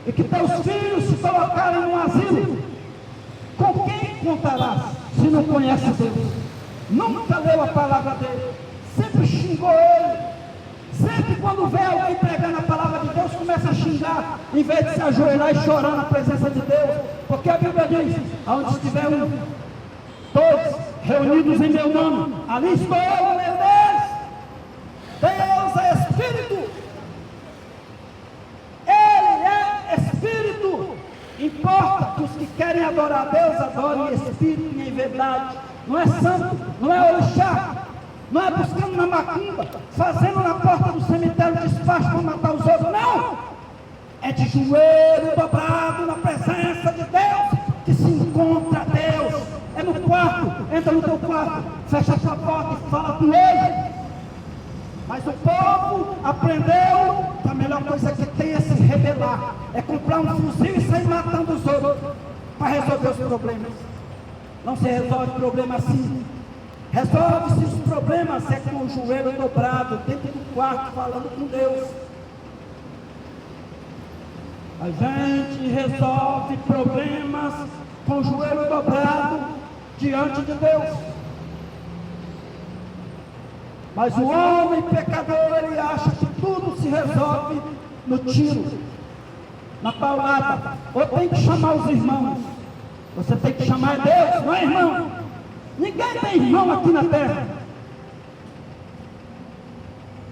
e que teus filhos se colocarem no asilo, com quem contarás se não conhece Deus? Nunca leu a palavra dele, sempre xingou ele, sempre quando vê alguém pregando a palavra de Deus, começa a xingar, em vez de se ajoelhar e chorar na presença de Deus, porque a Bíblia diz, aonde estiver todos reunidos em meu nome, ali estou eu no meio deles. Deus é Espírito, Ele é Espírito. Importa que os que querem adorar a Deus adorem em Espírito e em verdade. Não é santo, não é orixá, não é buscando na macumba, fazendo na porta do cemitério despacho para matar os outros, não! É de joelho dobrado na presença de Deus que se encontra Deus. É no quarto, entra no teu quarto, fecha a sua porta e fala com Ele. Mas o povo aprendeu que a melhor coisa que tem é se rebelar, é comprar um fuzil e sair matando os outros para resolver os problemas. Não se resolve problema assim. Resolve-se os problemas é com o joelho dobrado dentro do quarto falando com Deus. A gente resolve problemas com o joelho dobrado diante de Deus. Mas o homem pecador, ele acha que tudo se resolve no tiro, na paulada. Ou tem que chamar os irmãos. Você tem que chamar Deus, não é irmão? Ninguém tem irmão aqui na terra.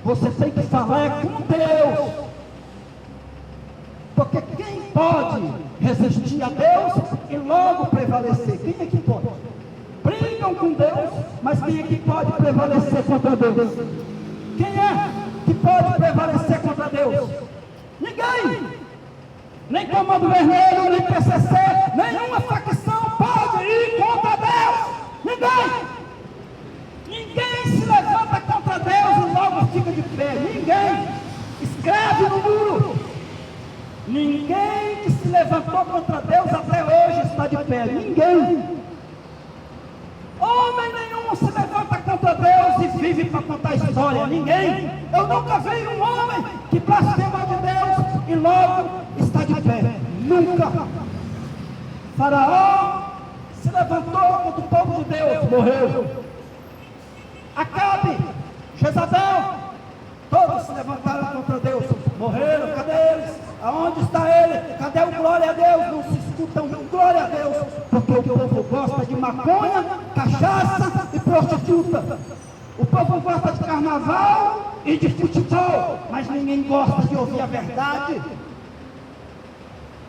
Você tem que falar com Deus. Porque quem pode resistir a Deus e logo prevalecer? Quem é que pode? Brigam com Deus, mas quem é que pode prevalecer contra Deus? Quem é que pode prevalecer contra Deus? Ninguém! Nem Comando Vermelho, nem PCC, nenhuma facção pode ir contra Deus! Ninguém! Ninguém se levanta contra Deus e logo fica de pé. Ninguém! Escreve no muro! Ninguém que se levantou contra Deus até hoje está de pé. Ninguém! Homem nenhum se levanta contra Deus e vive para contar história. Ninguém. Eu nunca vi um homem que blasfema de Deus e logo está de pé. Nunca. Faraó se levantou contra o povo de Deus, morreu. Acabe, Jezabel, todos se levantaram contra Deus, morreram. Cadê eles? Aonde está ele? Cadê o glória a Deus? Não se escutam um glória a Deus, porque o povo gosta de maconha, cachaça e prostituta. O povo gosta de carnaval e de futebol, mas ninguém gosta de ouvir a verdade.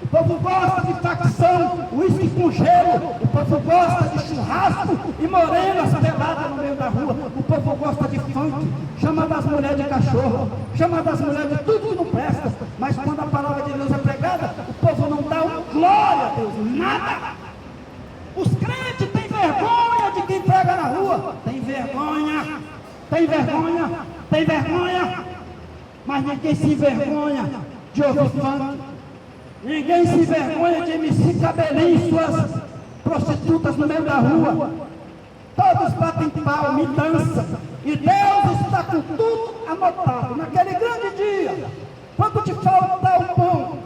O povo gosta de facção, uísque com gelo. O povo gosta de churrasco e morenas peladas no meio da rua. O povo gosta de funk, chama das mulheres de cachorro, chama das mulheres de tudo que não presta. Mas quando a palavra de Deus é pregada, o povo não dá um glória a Deus, nada. Os crentes têm vergonha de quem prega na rua. Tem vergonha, tem vergonha, tem vergonha. Mas ninguém se envergonha de ouvir funk. Ninguém se envergonha de MC Cabelinho e suas prostitutas no meio da rua. Todos batem palma e dançam. E Deus está com tudo anotado. Naquele grande dia, quando te faltar o pão,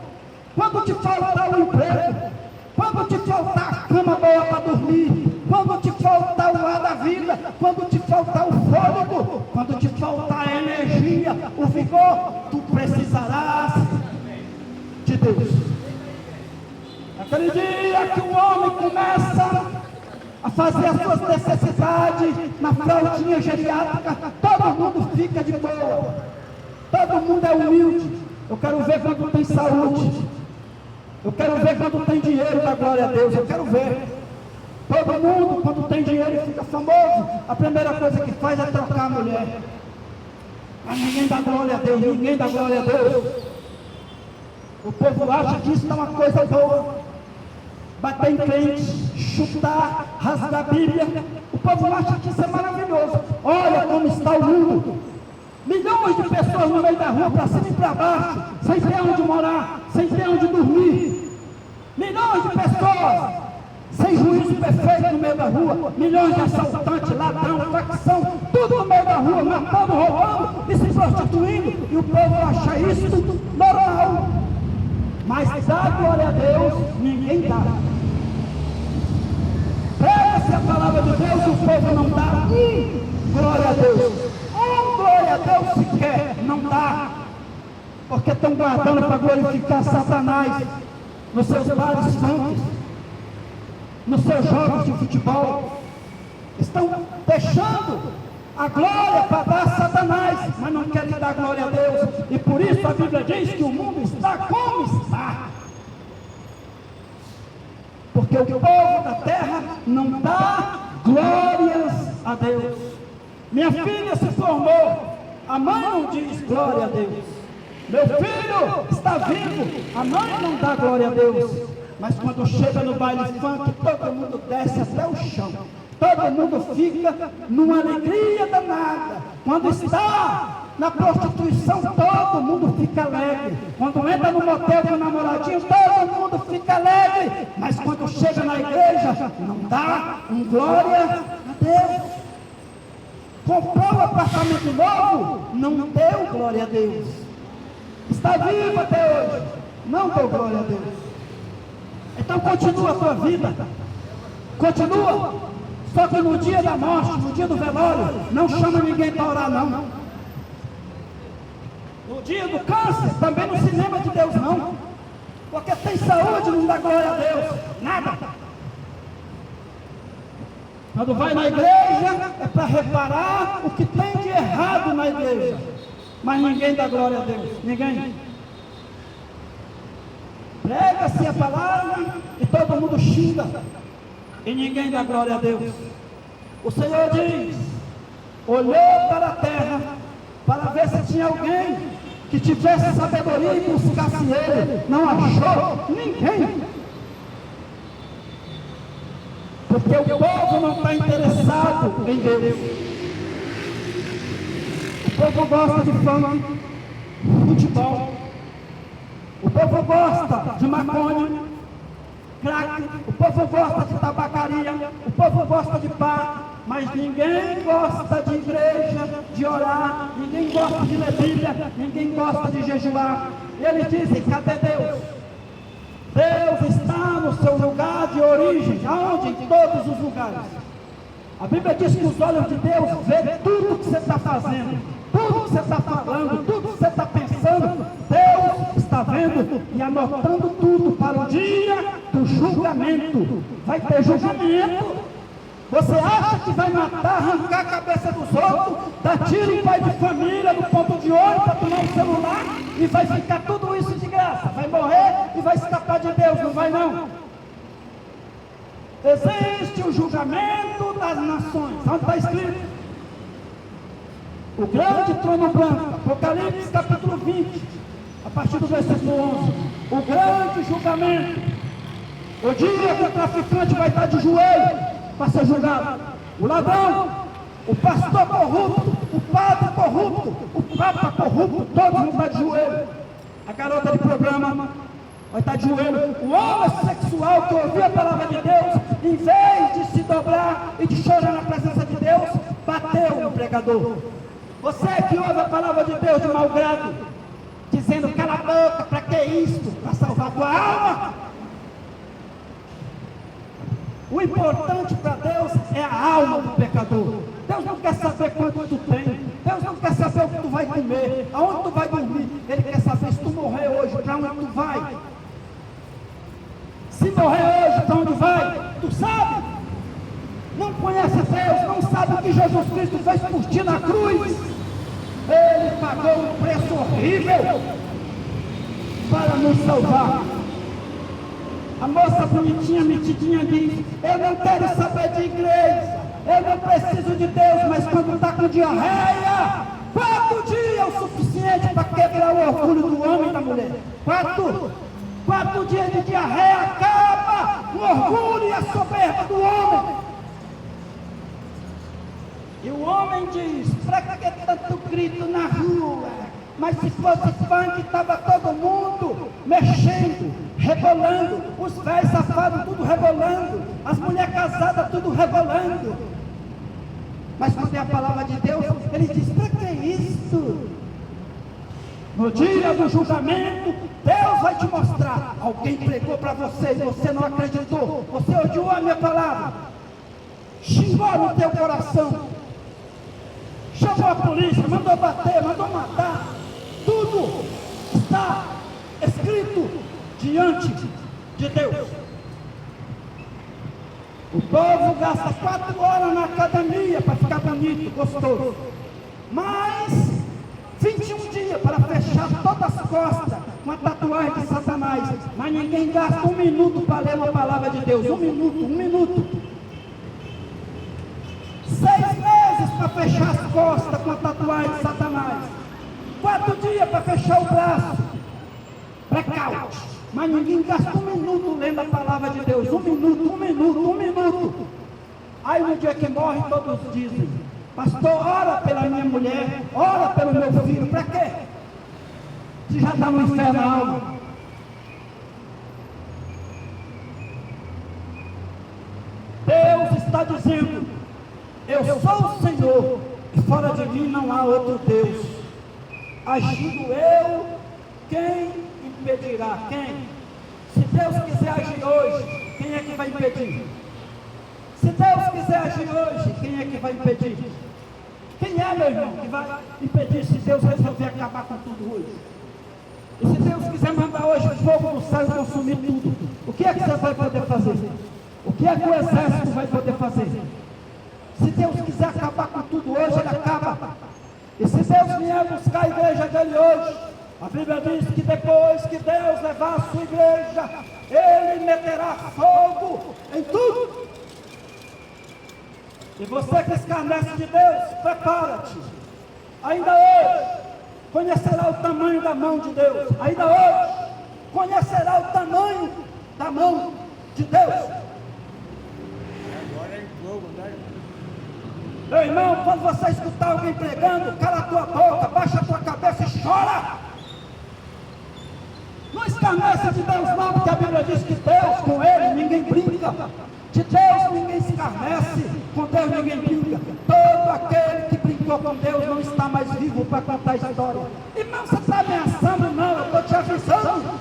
quando te faltar o emprego, quando te faltar a cama boa para dormir, quando te faltar o ar da vida, quando te faltar o fôlego, quando te faltar a energia, o vigor, tu precisarás de Deus. Aquele dia que o homem começa a fazer as suas necessidades na fraldinha geriátrica, todo mundo fica de boa, todo mundo é humilde. Eu quero ver quando tem saúde, eu quero ver quando tem dinheiro, da glória a Deus, eu quero ver. Todo mundo, quando tem dinheiro e fica famoso, a primeira coisa que faz é trocar a mulher. Mas ninguém dá glória a Deus, ninguém dá glória a Deus. O povo acha que isso é uma coisa boa. Bater em crente, chutar, rasgar a Bíblia. O povo acha que isso é maravilhoso. Olha como está o mundo. Milhões de pessoas no meio da rua, para cima e para baixo, sem ter onde morar, sem ter onde dormir. Milhões de pessoas sem juízo perfeito no meio da rua, milhões de assaltantes, ladrão, facção, tudo no meio da rua, matando, roubando e se prostituindo, e o povo acha isso normal. Mas dá glória a Deus, ninguém dá. Prega-se a palavra de Deus e o povo não dá glória a Deus. Glória a Deus sequer não dá. Porque estão guardando para glorificar Satanás nos seus bares funks, nos seus jogos de futebol. Estão deixando a glória para dar a Satanás, mas não querem dar glória a Deus. E por isso a Bíblia diz que o mundo está como está. Porque o povo da terra não dá glórias a Deus. Minha filha se formou, a mãe não diz glória a Deus. Meu filho está vivo, a mãe não dá glória a Deus. Mas quando chega no baile funk, todo mundo desce até o chão. Todo mundo fica numa alegria danada. Quando está na prostituição, todo mundo fica alegre. Quando entra no motel com o namoradinho, todo mundo fica alegre. Mas quando chega na igreja, não dá glória a Deus. Comprou um apartamento novo, não deu glória a Deus. Está vivo até hoje, não deu glória a Deus. Então continua a tua vida, continua, só que no dia da morte, no dia do velório, não chama ninguém para orar não. No dia do câncer, também não se lembra de Deus não, porque tem saúde, não dá glória a Deus, nada. Quando vai na igreja, é para reparar o que tem de errado na igreja, mas ninguém dá glória a Deus, ninguém. Prega-se a palavra e todo mundo xinga, e ninguém dá glória a Deus. O Senhor diz, olhou para a terra, para ver se tinha alguém que tivesse sabedoria e buscasse ele, não achou ninguém. Porque o povo não está interessado em Deus. O povo gosta de funk, futebol. O povo gosta de maconha, crack. O povo gosta de tabacaria. O povo gosta de bar. Mas ninguém gosta de igreja, de orar. Ninguém gosta de ler Bíblia. Ninguém gosta de jejuar. E eles dizem, cadê Deus? Deus está no seu lugar de origem. Aonde? Em todos os lugares. A Bíblia diz que os olhos de Deus vê tudo que você está fazendo, tudo que você está falando, tudo que você está pensando. Deus está vendo e anotando tudo para o dia do julgamento. Vai ter julgamento. Você acha que vai matar, arrancar a cabeça dos outros, dar tiro em pai de família, no ponto de ônibus, para tomar um celular, e vai ficar tudo isso de graça? Vai morrer e vai escapar de Deus, não vai não? Existe o julgamento das nações. Onde está escrito? O grande trono branco, Apocalipse capítulo 20, a partir do versículo 11. O grande julgamento. O dia que o traficante vai estar de joelho para ser julgado. O ladrão, o pastor corrupto, o padre corrupto, o papa corrupto, todos vão estar de joelho. A garota de programa vai estar de joelho. O homossexual que ouviu a palavra de Deus, em vez de se dobrar e de chorar na presença de Deus, bateu no pregador. Você que ouve a palavra de Deus de mau grado, dizendo, cala a boca, para que isto? Para salvar a tua alma? O importante para Deus é a alma do pecador. Deus não quer saber quanto tu tem. Deus não quer saber o que tu vai comer, aonde tu vai dormir. Ele quer saber se tu morrer hoje, para onde tu vai. Se morrer hoje, para onde vai? Tu sabe? Não conhece Deus, não sabe o que Jesus Cristo fez por ti na cruz. Ele pagou um preço horrível para nos salvar. A moça bonitinha, metidinha diz, eu não quero saber de igreja, eu não preciso de Deus, mas quando está com diarreia, 4 dias é o suficiente para quebrar o orgulho do homem e da mulher. 4 dias de diarreia acaba o orgulho e a soberba do homem. E o homem diz, para que tanto grito na rua? Mas se fosse funk, estava todo mundo mexendo, rebolando, os velhos safados tudo rebolando, as mulheres casadas tudo rebolando. Mas quando é a palavra de Deus, ele diz: para que isso? No dia do julgamento, Deus vai te mostrar. Alguém pregou para você e você não acreditou, você odiou a minha palavra, xingou no teu coração, chamou a polícia, mandou bater, mandou matar. Tudo está escrito diante de Deus. O povo gasta 4 horas na academia para ficar bonito, gostoso, mas 21 dias para fechar todas as costas com a tatuagem de Satanás. Mas ninguém gasta 1 minuto para ler uma palavra de Deus. 1 minuto. 6 meses para fechar as costas com a tatuagem de Satanás. 4 dias para fechar o braço. Blackout. Mas ninguém gasta 1 minuto lendo a palavra de Deus. 1 minuto. Aí no dia que morre, todos dizem: pastor, ora pela minha mulher, ora pelo meu filho. Para quê? Se já está no inferno a alma. Deus está dizendo: eu sou o Senhor, e fora de mim não há outro Deus. Agindo eu, quem impedirá? Quem? Se Deus quiser agir hoje, quem é que vai impedir? Se Deus quiser agir hoje, quem é que vai impedir? Quem é, meu irmão, que vai impedir se Deus resolver acabar com tudo hoje? E se Deus quiser mandar hoje o fogo do céu consumir tudo, o que é que você vai poder fazer? O que é que o exército vai poder fazer? Se Deus quiser acabar com tudo hoje, ele acaba. E se Deus vier buscar a igreja dele hoje, a Bíblia diz que depois que Deus levar a sua igreja, ele meterá fogo em tudo. E você que escarnece de Deus, prepara-te. Ainda hoje conhecerá o tamanho da mão de Deus. Ainda hoje conhecerá o tamanho da mão de Deus. Agora é em fogo, né? Meu irmão, quando você escutar alguém pregando, cala a tua boca, baixa a tua cabeça e chora. Não escarnece de Deus não, porque a Bíblia diz que Deus com ele ninguém brinca. De Deus ninguém escarnece, com Deus ninguém brinca. Todo aquele que brincou com Deus não está mais vivo para contar a história. Irmão, você está ameaçando? Não, eu estou te avisando.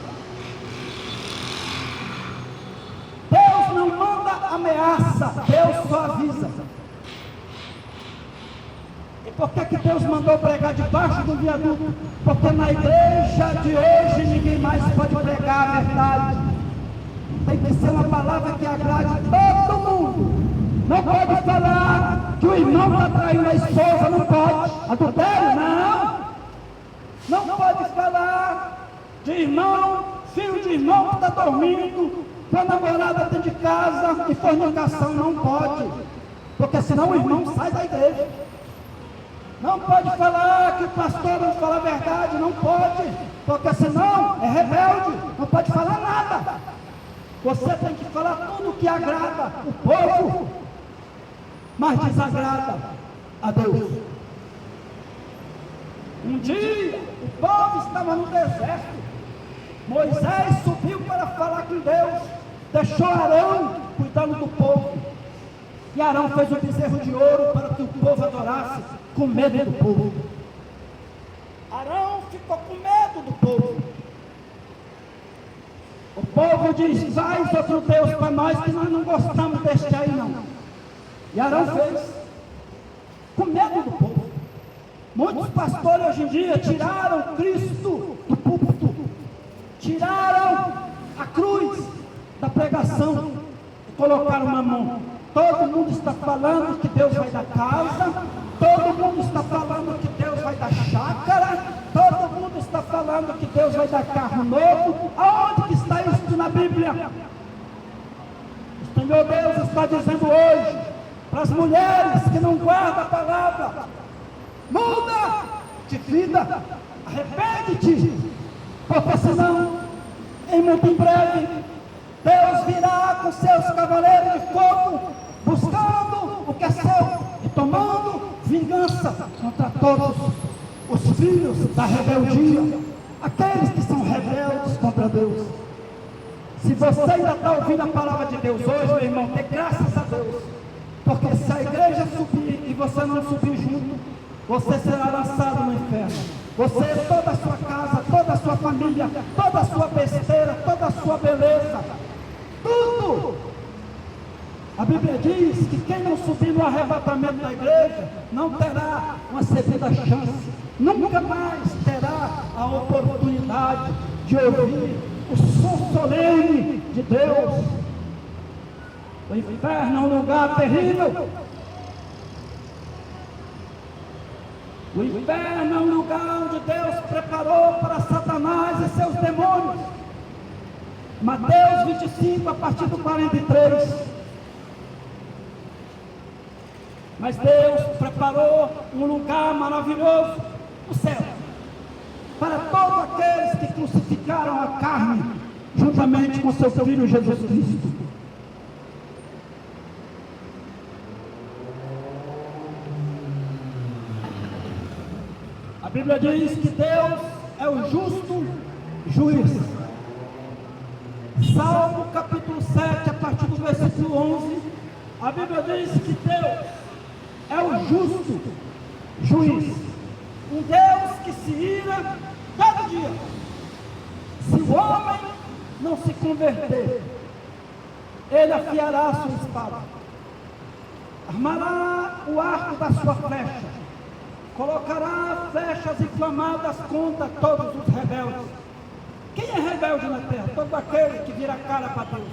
Deus não manda ameaça, Deus só avisa. E por que Deus mandou pregar debaixo do viaduto? Porque na igreja de hoje ninguém mais pode pregar a verdade. Tem que ser uma palavra que agrade todo mundo. Não pode falar que o irmão está traindo a esposa, não pode. Adultério, não. Não pode falar de irmão, filho de irmão que está dormindo, com a namorada dentro de casa, e fornicação, não pode. Porque senão o irmão sai da igreja. Não pode falar que o pastor não fala a verdade, não pode. Porque senão é rebelde, não pode falar nada. Você tem que falar tudo que agrada o povo, mas desagrada a Deus. Um dia, o povo estava no deserto. Moisés subiu para falar com Deus, deixou Arão cuidando do povo. E Arão fez o bezerro de ouro para que o povo adorasse, com medo do povo. Arão ficou com medo do povo. O povo diz: faz outro Deus para nós, que nós não gostamos deste aí não. E Arão fez, com medo do povo. Muitos pastores hoje em dia tiraram Cristo do púlpito, tiraram a cruz da pregação e colocaram uma mão. Todo mundo está falando que Deus vai dar casa, todo mundo está falando que Deus vai dar chácara, todo mundo está falando que Deus vai dar carro novo. Aonde que está isso na Bíblia? O Senhor Deus está dizendo hoje para as mulheres que não guardam a palavra: muda de vida, arrepende-te, porque senão, muito em breve, Deus virá com seus cavaleiros de fogo, buscando o que é seu e tomando vingança contra todos os filhos da rebeldia, aqueles que são rebeldes contra Deus. Se você ainda está ouvindo a palavra de Deus hoje, meu irmão, dê graças a Deus. Porque se a igreja subir e você não subir junto, você será lançado no inferno. Você, toda a sua casa, toda a sua família, toda a sua besteira, toda a sua beleza, tudo. A Bíblia diz que quem não subir no arrebatamento da igreja, não terá uma segunda chance. Nunca mais terá a oportunidade de ouvir o som solene de Deus. O inferno é um lugar terrível. O inferno é um lugar onde Deus preparou para Satanás e seus demônios. Mateus 25, a partir do 43. Mas Deus preparou um lugar maravilhoso, o céu, para todos aqueles que crucificaram a carne, juntamente com seu Filho Jesus Cristo. A Bíblia diz que Deus é o justo juiz. Salmo capítulo 7, a partir do versículo 11, a Bíblia diz que Deus é o justo juiz. Um Deus que se ira todo dia. Se o homem não se converter, ele afiará a sua espada, armará o arco da sua flecha, colocará flechas inflamadas contra todos os rebeldes. Quem é rebelde na terra? Todo aquele que vira a cara para Deus,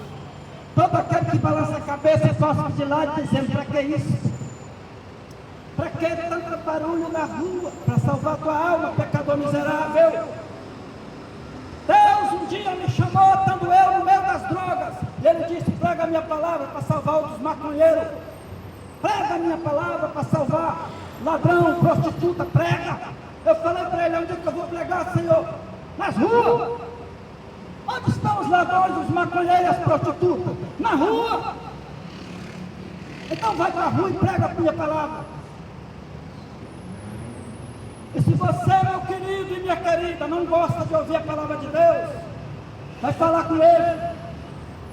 todo aquele que balança a cabeça e tosse de lado dizendo: para que isso? Para que tanto barulho na rua? Para salvar tua alma, pecador miserável. Deus um dia me chamou, estando eu no meio das drogas, e Ele disse: prega a minha palavra para salvar os maconheiros, prega a minha palavra para salvar ladrão, prostituta, prega. Eu falei para Ele: onde é que eu vou pregar, Senhor? Nas ruas. Onde estão os ladrões, os maconheiros e as prostitutas? Na rua. Então vai para a rua e prega a minha palavra. E se você, meu querido e minha querida, não gosta de ouvir a palavra de Deus, vai falar com Ele,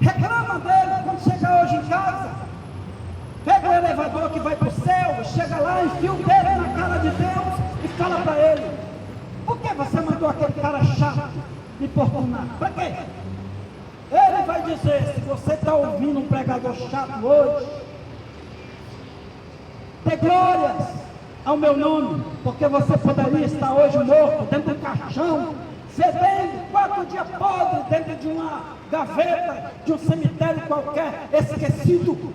reclama dele quando chegar hoje em casa, pega o elevador que vai para o céu, chega lá, enfia o dedo na cara de Deus e fala para Ele: por que você mandou aquele cara chato me importunar? Para quê? Ele vai dizer: se você está ouvindo um pregador chato hoje, dê glórias ao meu nome, porque você poderia estar hoje morto dentro de um caixão, fedendo, 4 dias podre dentro de uma gaveta de um cemitério qualquer, esquecido.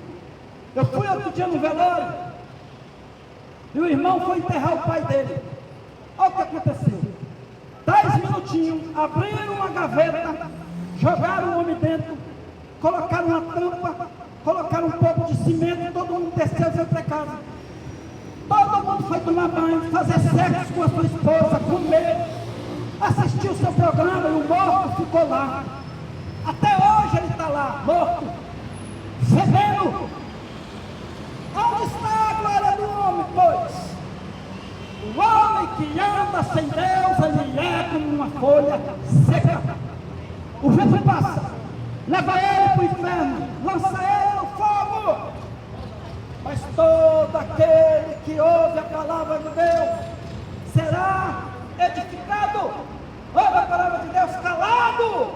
Eu fui outro dia no velório e o irmão foi enterrar o pai dele. Olha o que aconteceu: 10 minutinhos, abriram uma gaveta, jogaram o homem dentro, colocaram uma tampa, colocaram um pouco de cimento, todo mundo desceu e foi para casa. Todo mundo foi tomar banho, fazer sexo com a sua esposa, comer, assistir o seu programa, e o morto ficou lá. Até hoje ele está lá, morto, fedendo. Onde está a glória do homem, pois? O homem que anda sem Deus, ele é como uma folha seca. O vento passa, leva ele para o inferno, lança ele no fogo. Mas todo aquele que ouve a palavra de Deus será edificado. Ouve a palavra de Deus calado,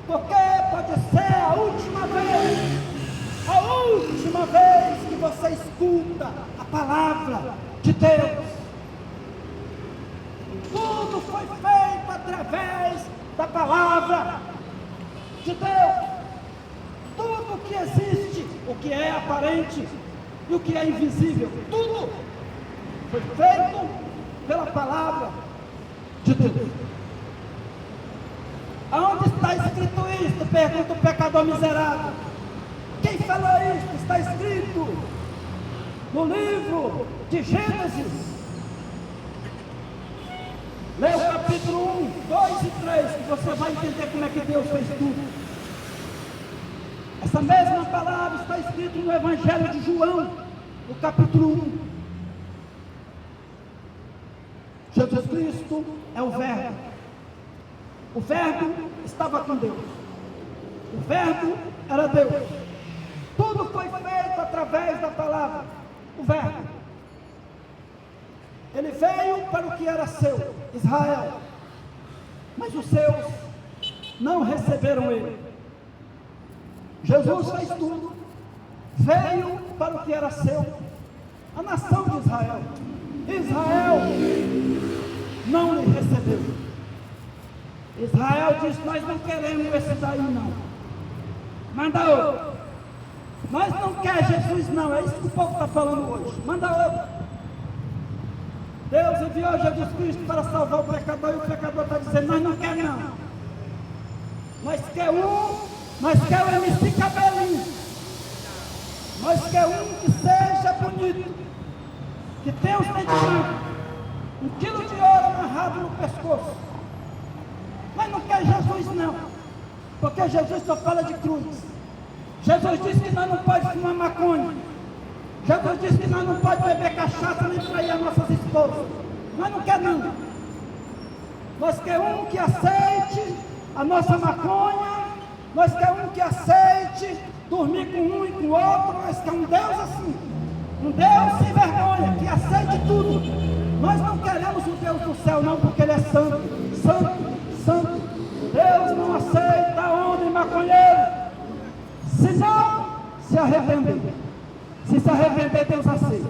porque pode ser a última vez que você escuta a palavra de Deus. Tudo foi feito através da palavra de Deus. Tudo que existe, o que é aparente e o que é invisível, tudo foi feito pela palavra de Deus. Aonde está escrito isto? Pergunta o pecador miserável. Quem falou isto? Está escrito no livro de Gênesis. Leia o capítulo 1, 2 e 3, que você vai entender como é que Deus fez tudo. Essa mesma palavra está escrita no Evangelho de João, no capítulo 1. Jesus Cristo é o Verbo. O Verbo estava com Deus. O Verbo era Deus. Tudo foi feito através da palavra, o Verbo. Ele veio para o que era seu, Israel. Mas os seus não receberam ele. Jesus fez tudo. Veio para o que era seu, a nação de Israel. Israel não lhe recebeu. Israel disse: nós não queremos esse daí não. Manda outro. Nós não queremos Jesus não. É isso que o povo está falando hoje. Manda outro. Deus enviou Jesus Cristo para salvar o pecador, e o pecador está dizendo: nós não queremos não. Nós queremos o MC Cabelinho. Nós queremos que seja bonito, que tenha os dentes brancos, 1 quilo de ouro amarrado no pescoço. Mas não quer Jesus não, porque Jesus só fala de cruz. Jesus disse que nós não podemos fumar maconha. Jesus disse que nós não podemos beber cachaça nem trair as nossas esposas. Nós não queremos não. Nós queremos um que aceite a nossa maconha. Nós queremos um que aceite dormir com um e com o outro. Nós queremos um Deus assim, um Deus sem vergonha, que aceite tudo. Nós não queremos o Deus do céu não, porque Ele é santo, santo, santo. Deus não aceita homem maconheiro, se não se arrepender. Se se arrepender, Deus aceita.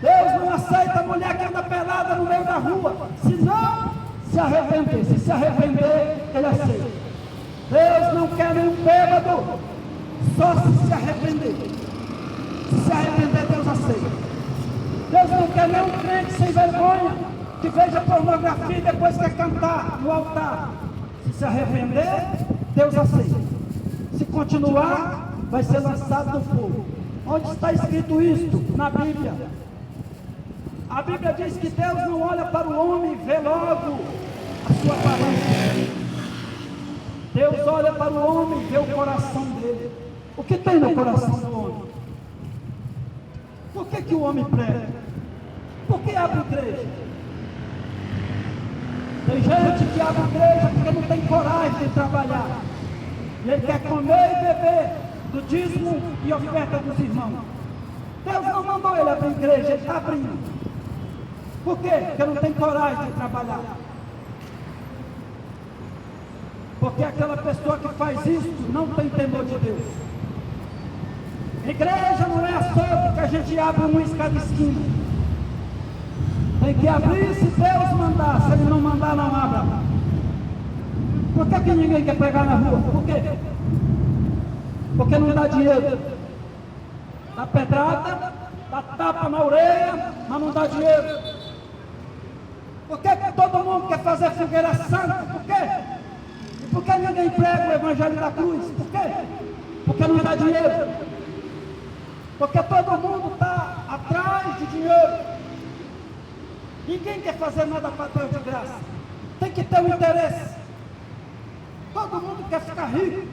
Deus não aceita a mulher que anda pelada no meio da rua, se não se arrepender. Se se arrepender, Ele aceita. Deus não quer nenhum bêbado, só se arrepender. Se se arrepender, Deus aceita. Deus não quer nenhum crente sem vergonha, que veja pornografia e depois quer cantar no altar. Se se arrepender, Deus aceita. Se continuar, vai ser lançado no fogo. Onde está escrito isto? Na Bíblia. A Bíblia diz que Deus não olha para o homem e vê logo a sua aparência. Deus olha para o homem e vê o coração dele. O que tem no coração do homem? Por que o homem prega? Por que abre igreja? Tem gente que abre igreja porque não tem coragem de trabalhar. E ele quer comer e beber do dízimo e oferta dos irmãos. Deus não mandou ele abrir igreja, ele está abrindo. Por quê? Porque não tem coragem de trabalhar. Porque aquela pessoa que faz isso não tem temor de Deus. Igreja não é açougue que a gente abre uma escada esquina. Tem que abrir se Deus mandar. Se Ele não mandar, não abra. Por que ninguém quer pregar na rua? Por quê? Porque não dá dinheiro. Dá pedrada, dá tapa na orelha, mas não dá dinheiro. Por que todo mundo quer fazer fogueira santa? Por quê? E por que ninguém prega o Evangelho da Cruz? Por quê? Porque não dá dinheiro. Porque todo mundo está atrás de dinheiro. Ninguém quer fazer nada para Deus de graça. Tem que ter um interesse. Todo mundo quer ficar rico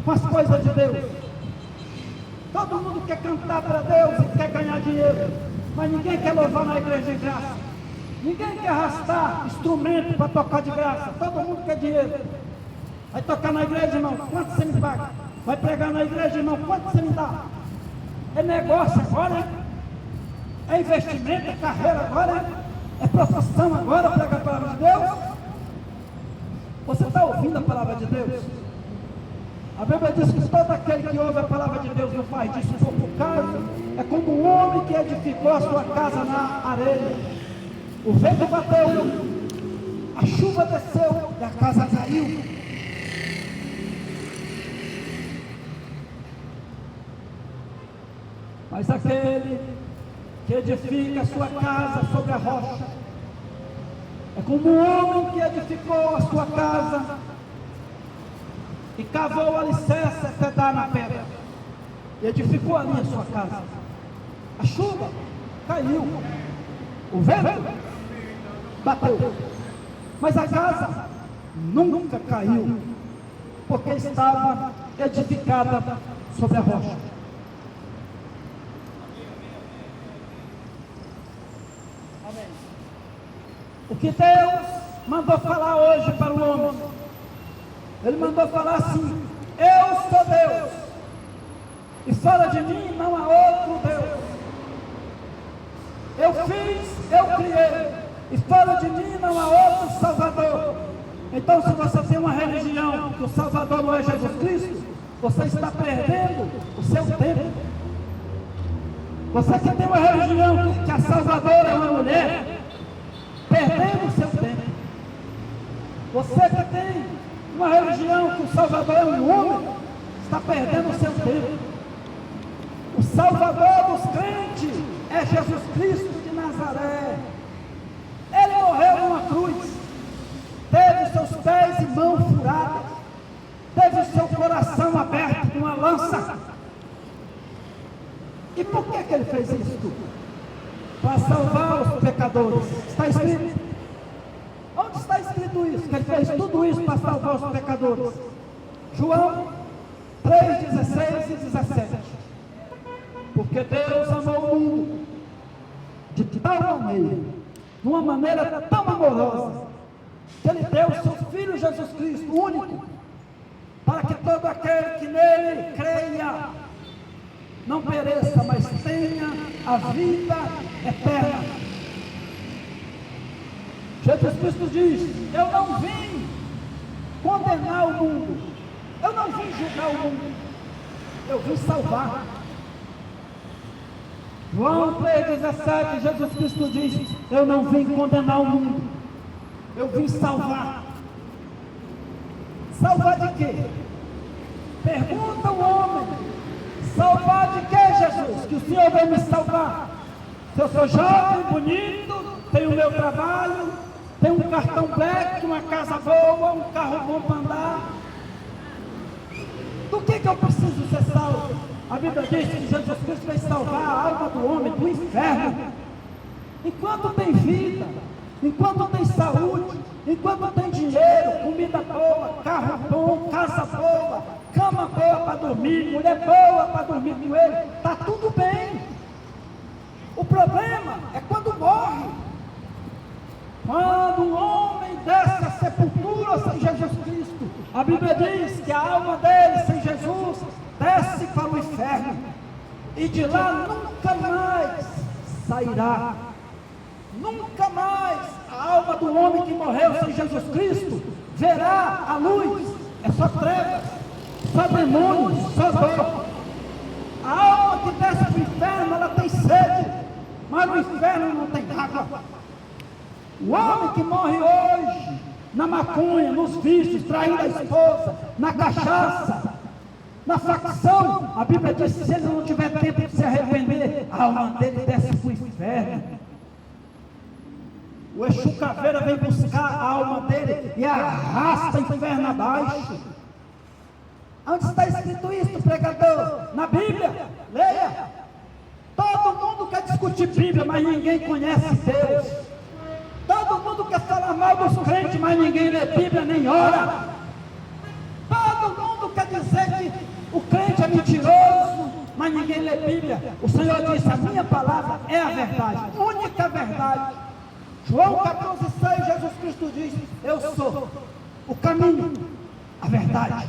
com as coisas de Deus. Todo mundo quer cantar para Deus e quer ganhar dinheiro. Mas ninguém quer louvar na igreja de graça. Ninguém quer arrastar instrumento para tocar de graça. Todo mundo quer dinheiro. Vai tocar na igreja, irmão, quanto você me paga? Vai pregar na igreja, irmão, quanto você me dá? É negócio agora, é investimento, é carreira agora, é profissão agora, pregar a palavra de Deus. Você está ouvindo a palavra de Deus? A Bíblia diz que todo aquele que ouve a palavra de Deus não faz disso por causa. É como um homem que edificou a sua casa na areia. O vento bateu, a chuva desceu e a casa caiu. Mas aquele que edifica a sua casa sobre a rocha, é como um homem que edificou a sua casa e cavou o alicerce até dar na pedra, e edificou ali a sua casa. A chuva caiu, o vento bateu, mas a casa nunca caiu, porque estava edificada sobre a rocha. Amém. O que Deus mandou falar hoje para o homem Ele mandou falar assim: eu sou Deus, e fora de mim não há outro Deus. Eu fiz, eu criei, e fora de mim não há outro Salvador. Então, se você tem uma religião que o Salvador não é Jesus Cristo, você está perdendo o seu tempo. Você que tem uma religião que a Salvadora é uma mulher, perdendo o seu tempo. Você que tem uma religião que o Salvador é um homem, está perdendo o seu tempo. O Salvador dos crentes é Jesus Cristo de Nazaré. Ele morreu numa cruz, teve seus pés e mãos furadas, teve o seu coração aberto com uma lança. E por que ele fez isso? Para salvar os pecadores. Está escrito. Onde está escrito isso? Que ele fez tudo isso para salvar os pecadores. João 3, 16 e 17. Porque Deus amou o mundo de tal maneira, de uma maneira tão amorosa, que Ele deu o seu Filho Jesus Cristo, único, para que todo aquele que nele creia não pereça, mas tenha a vida eterna. Jesus Cristo diz: eu não vim condenar o mundo, eu não vim julgar o mundo, eu vim salvar. João 3,17, Jesus Cristo diz: eu não vim condenar o mundo, eu vim salvar. Salvar de quê? Pergunta o homem: salvar de quê, Jesus? Que o Senhor veio me salvar? Se eu sou jovem, bonito, tenho o meu trabalho, tenho um cartão black, uma casa boa, um carro bom para andar, do que eu preciso ser salvo? A Bíblia diz que Jesus Cristo veio salvar a alma do homem do inferno. Enquanto tem vida, enquanto tem saúde, enquanto tem dinheiro, comida boa, carro bom, casa boa, cama boa para dormir, mulher boa para dormir com ele, está tudo bem. O problema é quando morre. Quando um homem desce à sepultura sem Jesus Cristo, a Bíblia diz que a alma dele sem Jesus desce para o inferno, e de lá nunca mais sairá. Nunca mais a alma do homem que morreu sem Jesus Cristo verá a luz. É só trevas, só demônios, só dor. A alma que desce para o inferno, ela tem sede, mas no inferno não tem água. O homem que morre hoje na maconha, nos vícios, traindo a esposa, na cachaça, na facção, a Bíblia diz que se ele não tiver tempo de se arrepender, a alma dele desce para o inferno. O Exu Caveira vem buscar a alma dele e arrasta o inferno abaixo. Onde está escrito isso, pregador? Na Bíblia, leia. Todo mundo quer discutir Bíblia, mas ninguém conhece Deus. Todo mundo quer falar mal dos crentes, mas ninguém lê Bíblia nem ora. Todo mundo quer dizer que o crente é mentiroso, mas ninguém lê Bíblia. O Senhor disse: a minha palavra é a verdade, única verdade. João 14,6, Jesus Cristo diz: eu sou o caminho, a verdade,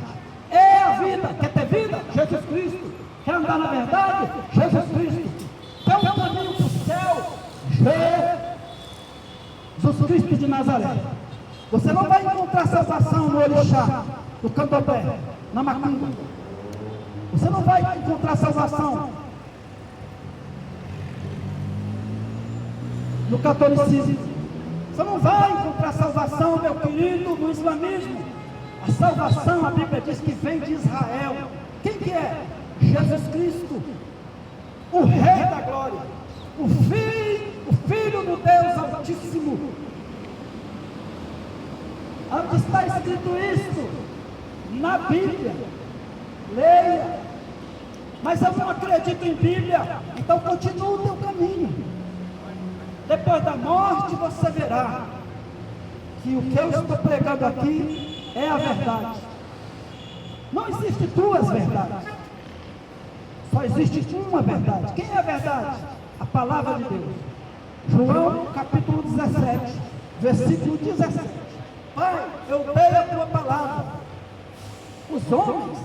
é a vida. Quer ter vida? Jesus Cristo. Quer andar na verdade? Jesus Cristo. Quer um caminho para o céu? Jesus Cristo de Nazaré. Você não vai encontrar salvação no orixá, no candomblé, na macumba. Você não vai encontrar salvação no catolicismo. Você não vai encontrar salvação, meu querido, no islamismo. A salvação, a Bíblia diz que vem de Israel. Quem que é? Jesus Cristo, o Rei da Glória, o Filho do Deus Altíssimo. Onde está escrito isso? Na Bíblia. Leia. Mas eu não acredito em Bíblia, então continua o teu caminho. Depois da morte você verá que o que eu estou pregando aqui é a verdade. Não existe duas verdades, só existe uma verdade. Quem é a verdade? A palavra de Deus. João capítulo 17, versículo 17. Pai, eu leio a tua palavra, Os homens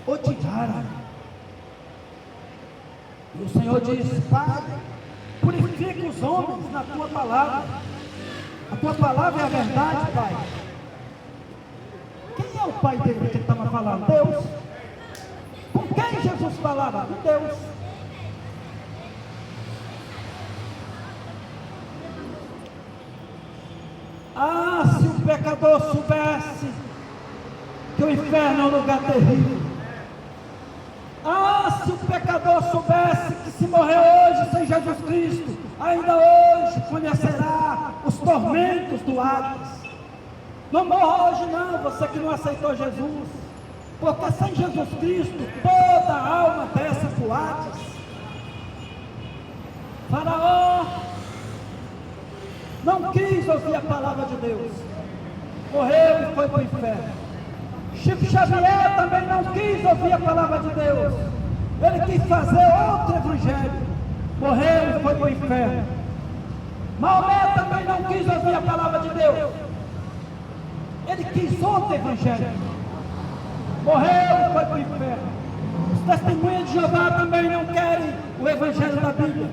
odiaram. E o Senhor disse: Pai, purifica os homens na tua palavra. A tua palavra é a verdade, Pai. Quem é o pai dele que ele estava falando? Deus. Com quem Jesus falava? Com Deus. Ah, se o pecador soubesse que o inferno é um lugar terrível. Ah, se o pecador soubesse que se morrer hoje sem Jesus Cristo, ainda hoje conhecerá os tormentos do Hades. Não morra hoje não, você que não aceitou Jesus, porque sem Jesus Cristo toda a alma desce para o Hades. Faraó não quis ouvir a palavra de Deus, morreu e foi para o inferno. Chico Xavier também não quis ouvir a palavra de Deus, ele quis fazer outro evangelho, morreu e foi para o inferno. Maomé também não quis ouvir a palavra de Deus, ele quis outro evangelho, morreu e foi para o inferno. Os testemunhas de Jeová também não querem o evangelho da Bíblia,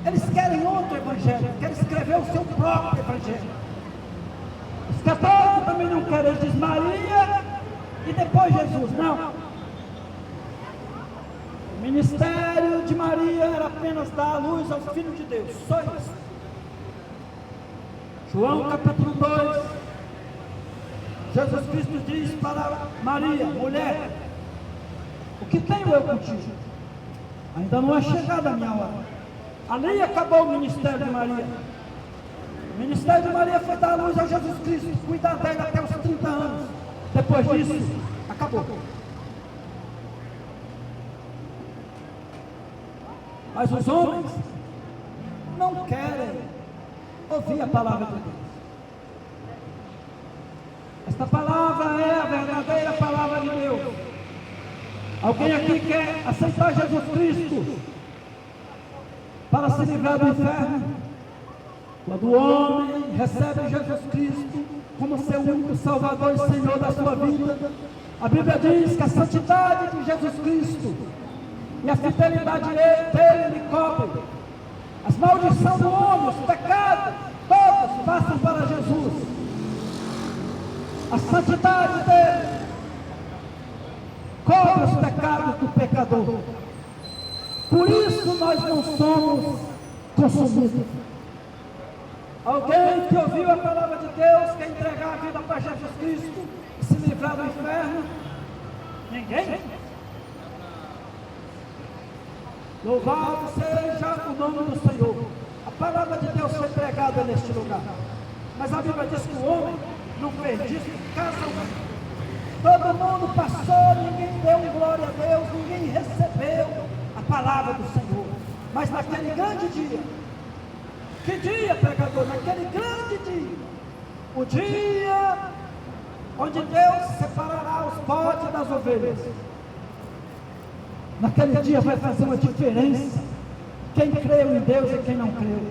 eles querem outro evangelho, querem escrever o seu próprio evangelho. Os católicos também não querem, eles dizem Maria e depois Jesus. Não. O ministério de Maria era apenas dar a luz ao Filho de Deus, só isso. João capítulo 2, Jesus Cristo diz para Maria: mulher, o que tenho eu contigo? Ainda não é chegada a minha hora. Ali acabou o ministério de Maria. O ministério de Maria foi dar a luz a Jesus Cristo, cuidar dela até os 30 anos. Depois disso, acabou. Mas os homens não querem ouvir a palavra de Deus. Esta palavra é a verdadeira palavra de Deus. Alguém aqui quer aceitar Jesus Cristo para se livrar do inferno? Quando o homem recebe Jesus Cristo como seu único Salvador e Senhor da sua vida, a Bíblia diz que a santidade de Jesus Cristo e a fidelidade dele lhe cobre. As maldições do homem, os pecados, todos passam para Jesus. A santidade dele cobre os pecados do pecador. Por isso nós não somos consumidos. Alguém que ouviu a palavra de Deus quer entregar a vida para Jesus Cristo e se livrar do inferno? Ninguém. Louvado seja o nome do Senhor. A palavra de Deus foi pregada neste lugar, mas a Bíblia diz que o homem não fez disso casualmente. Todo mundo passou, ninguém deu glória a Deus, ninguém recebeu a palavra do Senhor. Mas naquele grande dia, que dia, pregador? Naquele grande dia, o dia onde Deus separará os bodes das ovelhas. Naquele dia vai fazer uma diferença quem creu em Deus e quem não creu.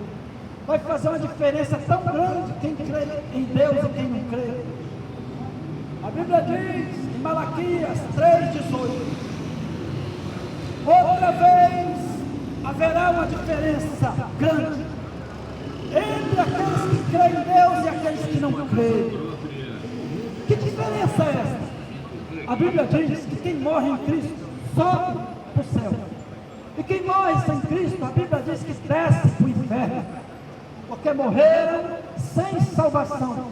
Vai fazer uma diferença tão grande quem crê em Deus e quem não crê. A Bíblia diz em Malaquias 3,18: outra vez haverá uma diferença grande entre aqueles que creem em Deus e aqueles que não creem. Que diferença é essa? A Bíblia diz que quem morre em Cristo sobe para o céu, e quem morre sem Cristo, a Bíblia diz que desce para o inferno, porque morreram sem salvação,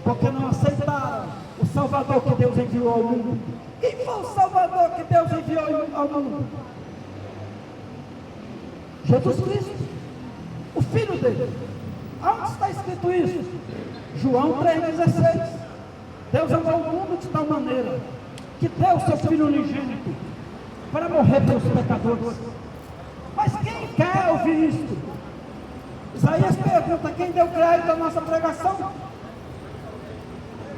porque não aceitaram o Salvador que Deus enviou ao mundo. Quem foi o Salvador que Deus enviou ao mundo? Jesus Cristo, o Filho dele. Onde está escrito isso? João 3,16. Deus amou o mundo de tal maneira que deu seu Filho unigênito para morrer pelos pecadores. Mas quem quer ouvir isto? Isaías pergunta: quem deu crédito à nossa pregação?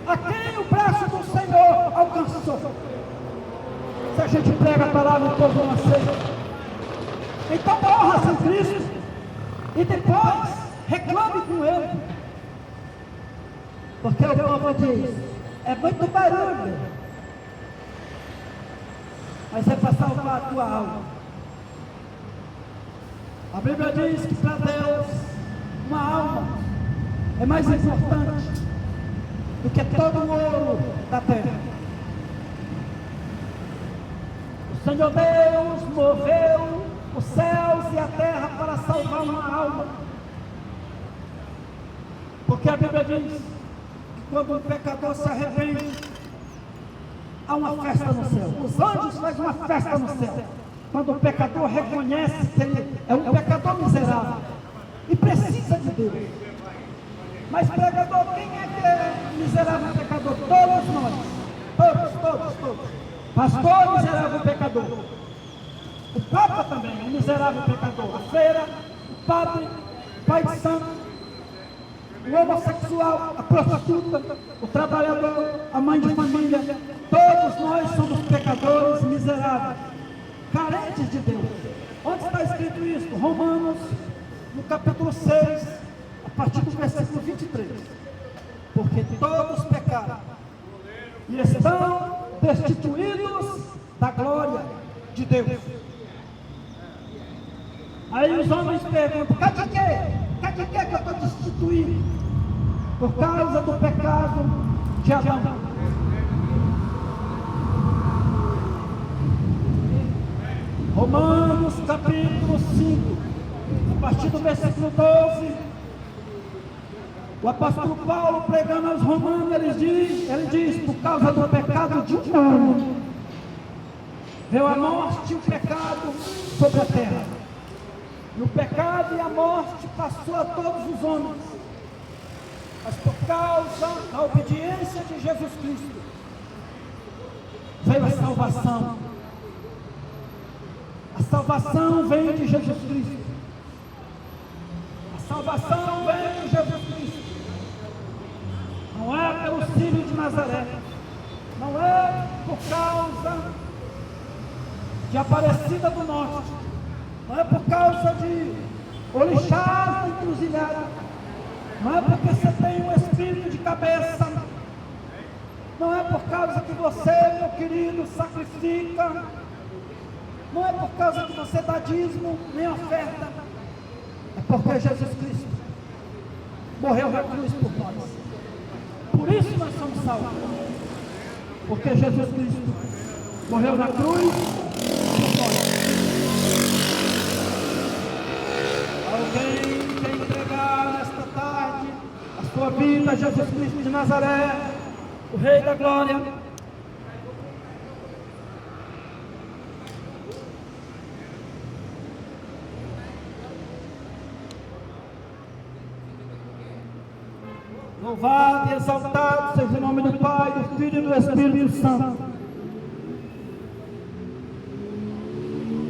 A quem o braço do Senhor alcançou? Se a gente prega a palavra, o povo não aceita. Então morra sem Cristo e depois reclame com ele, porque o povo diz: é muito barulho, mas é para salvar a tua alma. A Bíblia diz que para Deus uma alma é mais importante do que todo o ouro da terra. O Senhor Deus moveu os céus e a terra para salvar uma alma. Porque a Bíblia diz que quando um pecador se arrepende, há uma festa no céu. Os anjos fazem uma festa no céu. Quando o pecador reconhece que ele é um pecador miserável e precisa de Deus. Mas pecador, quem é que é miserável pecador? Todos nós. Todos. Pastor miserável pecador. O Papa também é um miserável pecador. A freira, o padre, o pai de santo, o homossexual, a prostituta, o trabalhador, a mãe de família. Todos nós somos pecadores miseráveis, carentes de Deus. Onde está escrito isso? Romanos, no capítulo 6, a partir do versículo 23. Porque todos pecaram e estão destituídos da glória de Deus. Aí os homens perguntam: cá de quê que eu estou destituído? Por causa do pecado de Adão. Romanos capítulo 5, a partir do versículo 12, o apóstolo Paulo, pregando aos romanos, ele diz: por causa do pecado de um homem, veio a morte e o pecado sobre a terra. E o pecado e a morte passou a todos os homens. Mas por causa da obediência de Jesus Cristo, veio a salvação. A salvação vem de Jesus Cristo. A salvação vem de Jesus Cristo. Não é pelo Filho de Nazaré. Não é por causa de Aparecida do Norte. Não é por causa de orixás da encruzilhada. Não é porque você tem um espírito de cabeça. Não é por causa que você, meu querido, sacrifica. Não é por causa que você dá dízimo, nem oferta. É porque Jesus Cristo morreu na cruz por nós. Por isso nós somos salvos. Porque Jesus Cristo morreu na cruz por nós. Alguém quer entregar nesta tarde a sua vida a Jesus Cristo de Nazaré, o Rei da Glória? Louvado e exaltado seja o nome do Pai, do Filho e do Espírito Santo.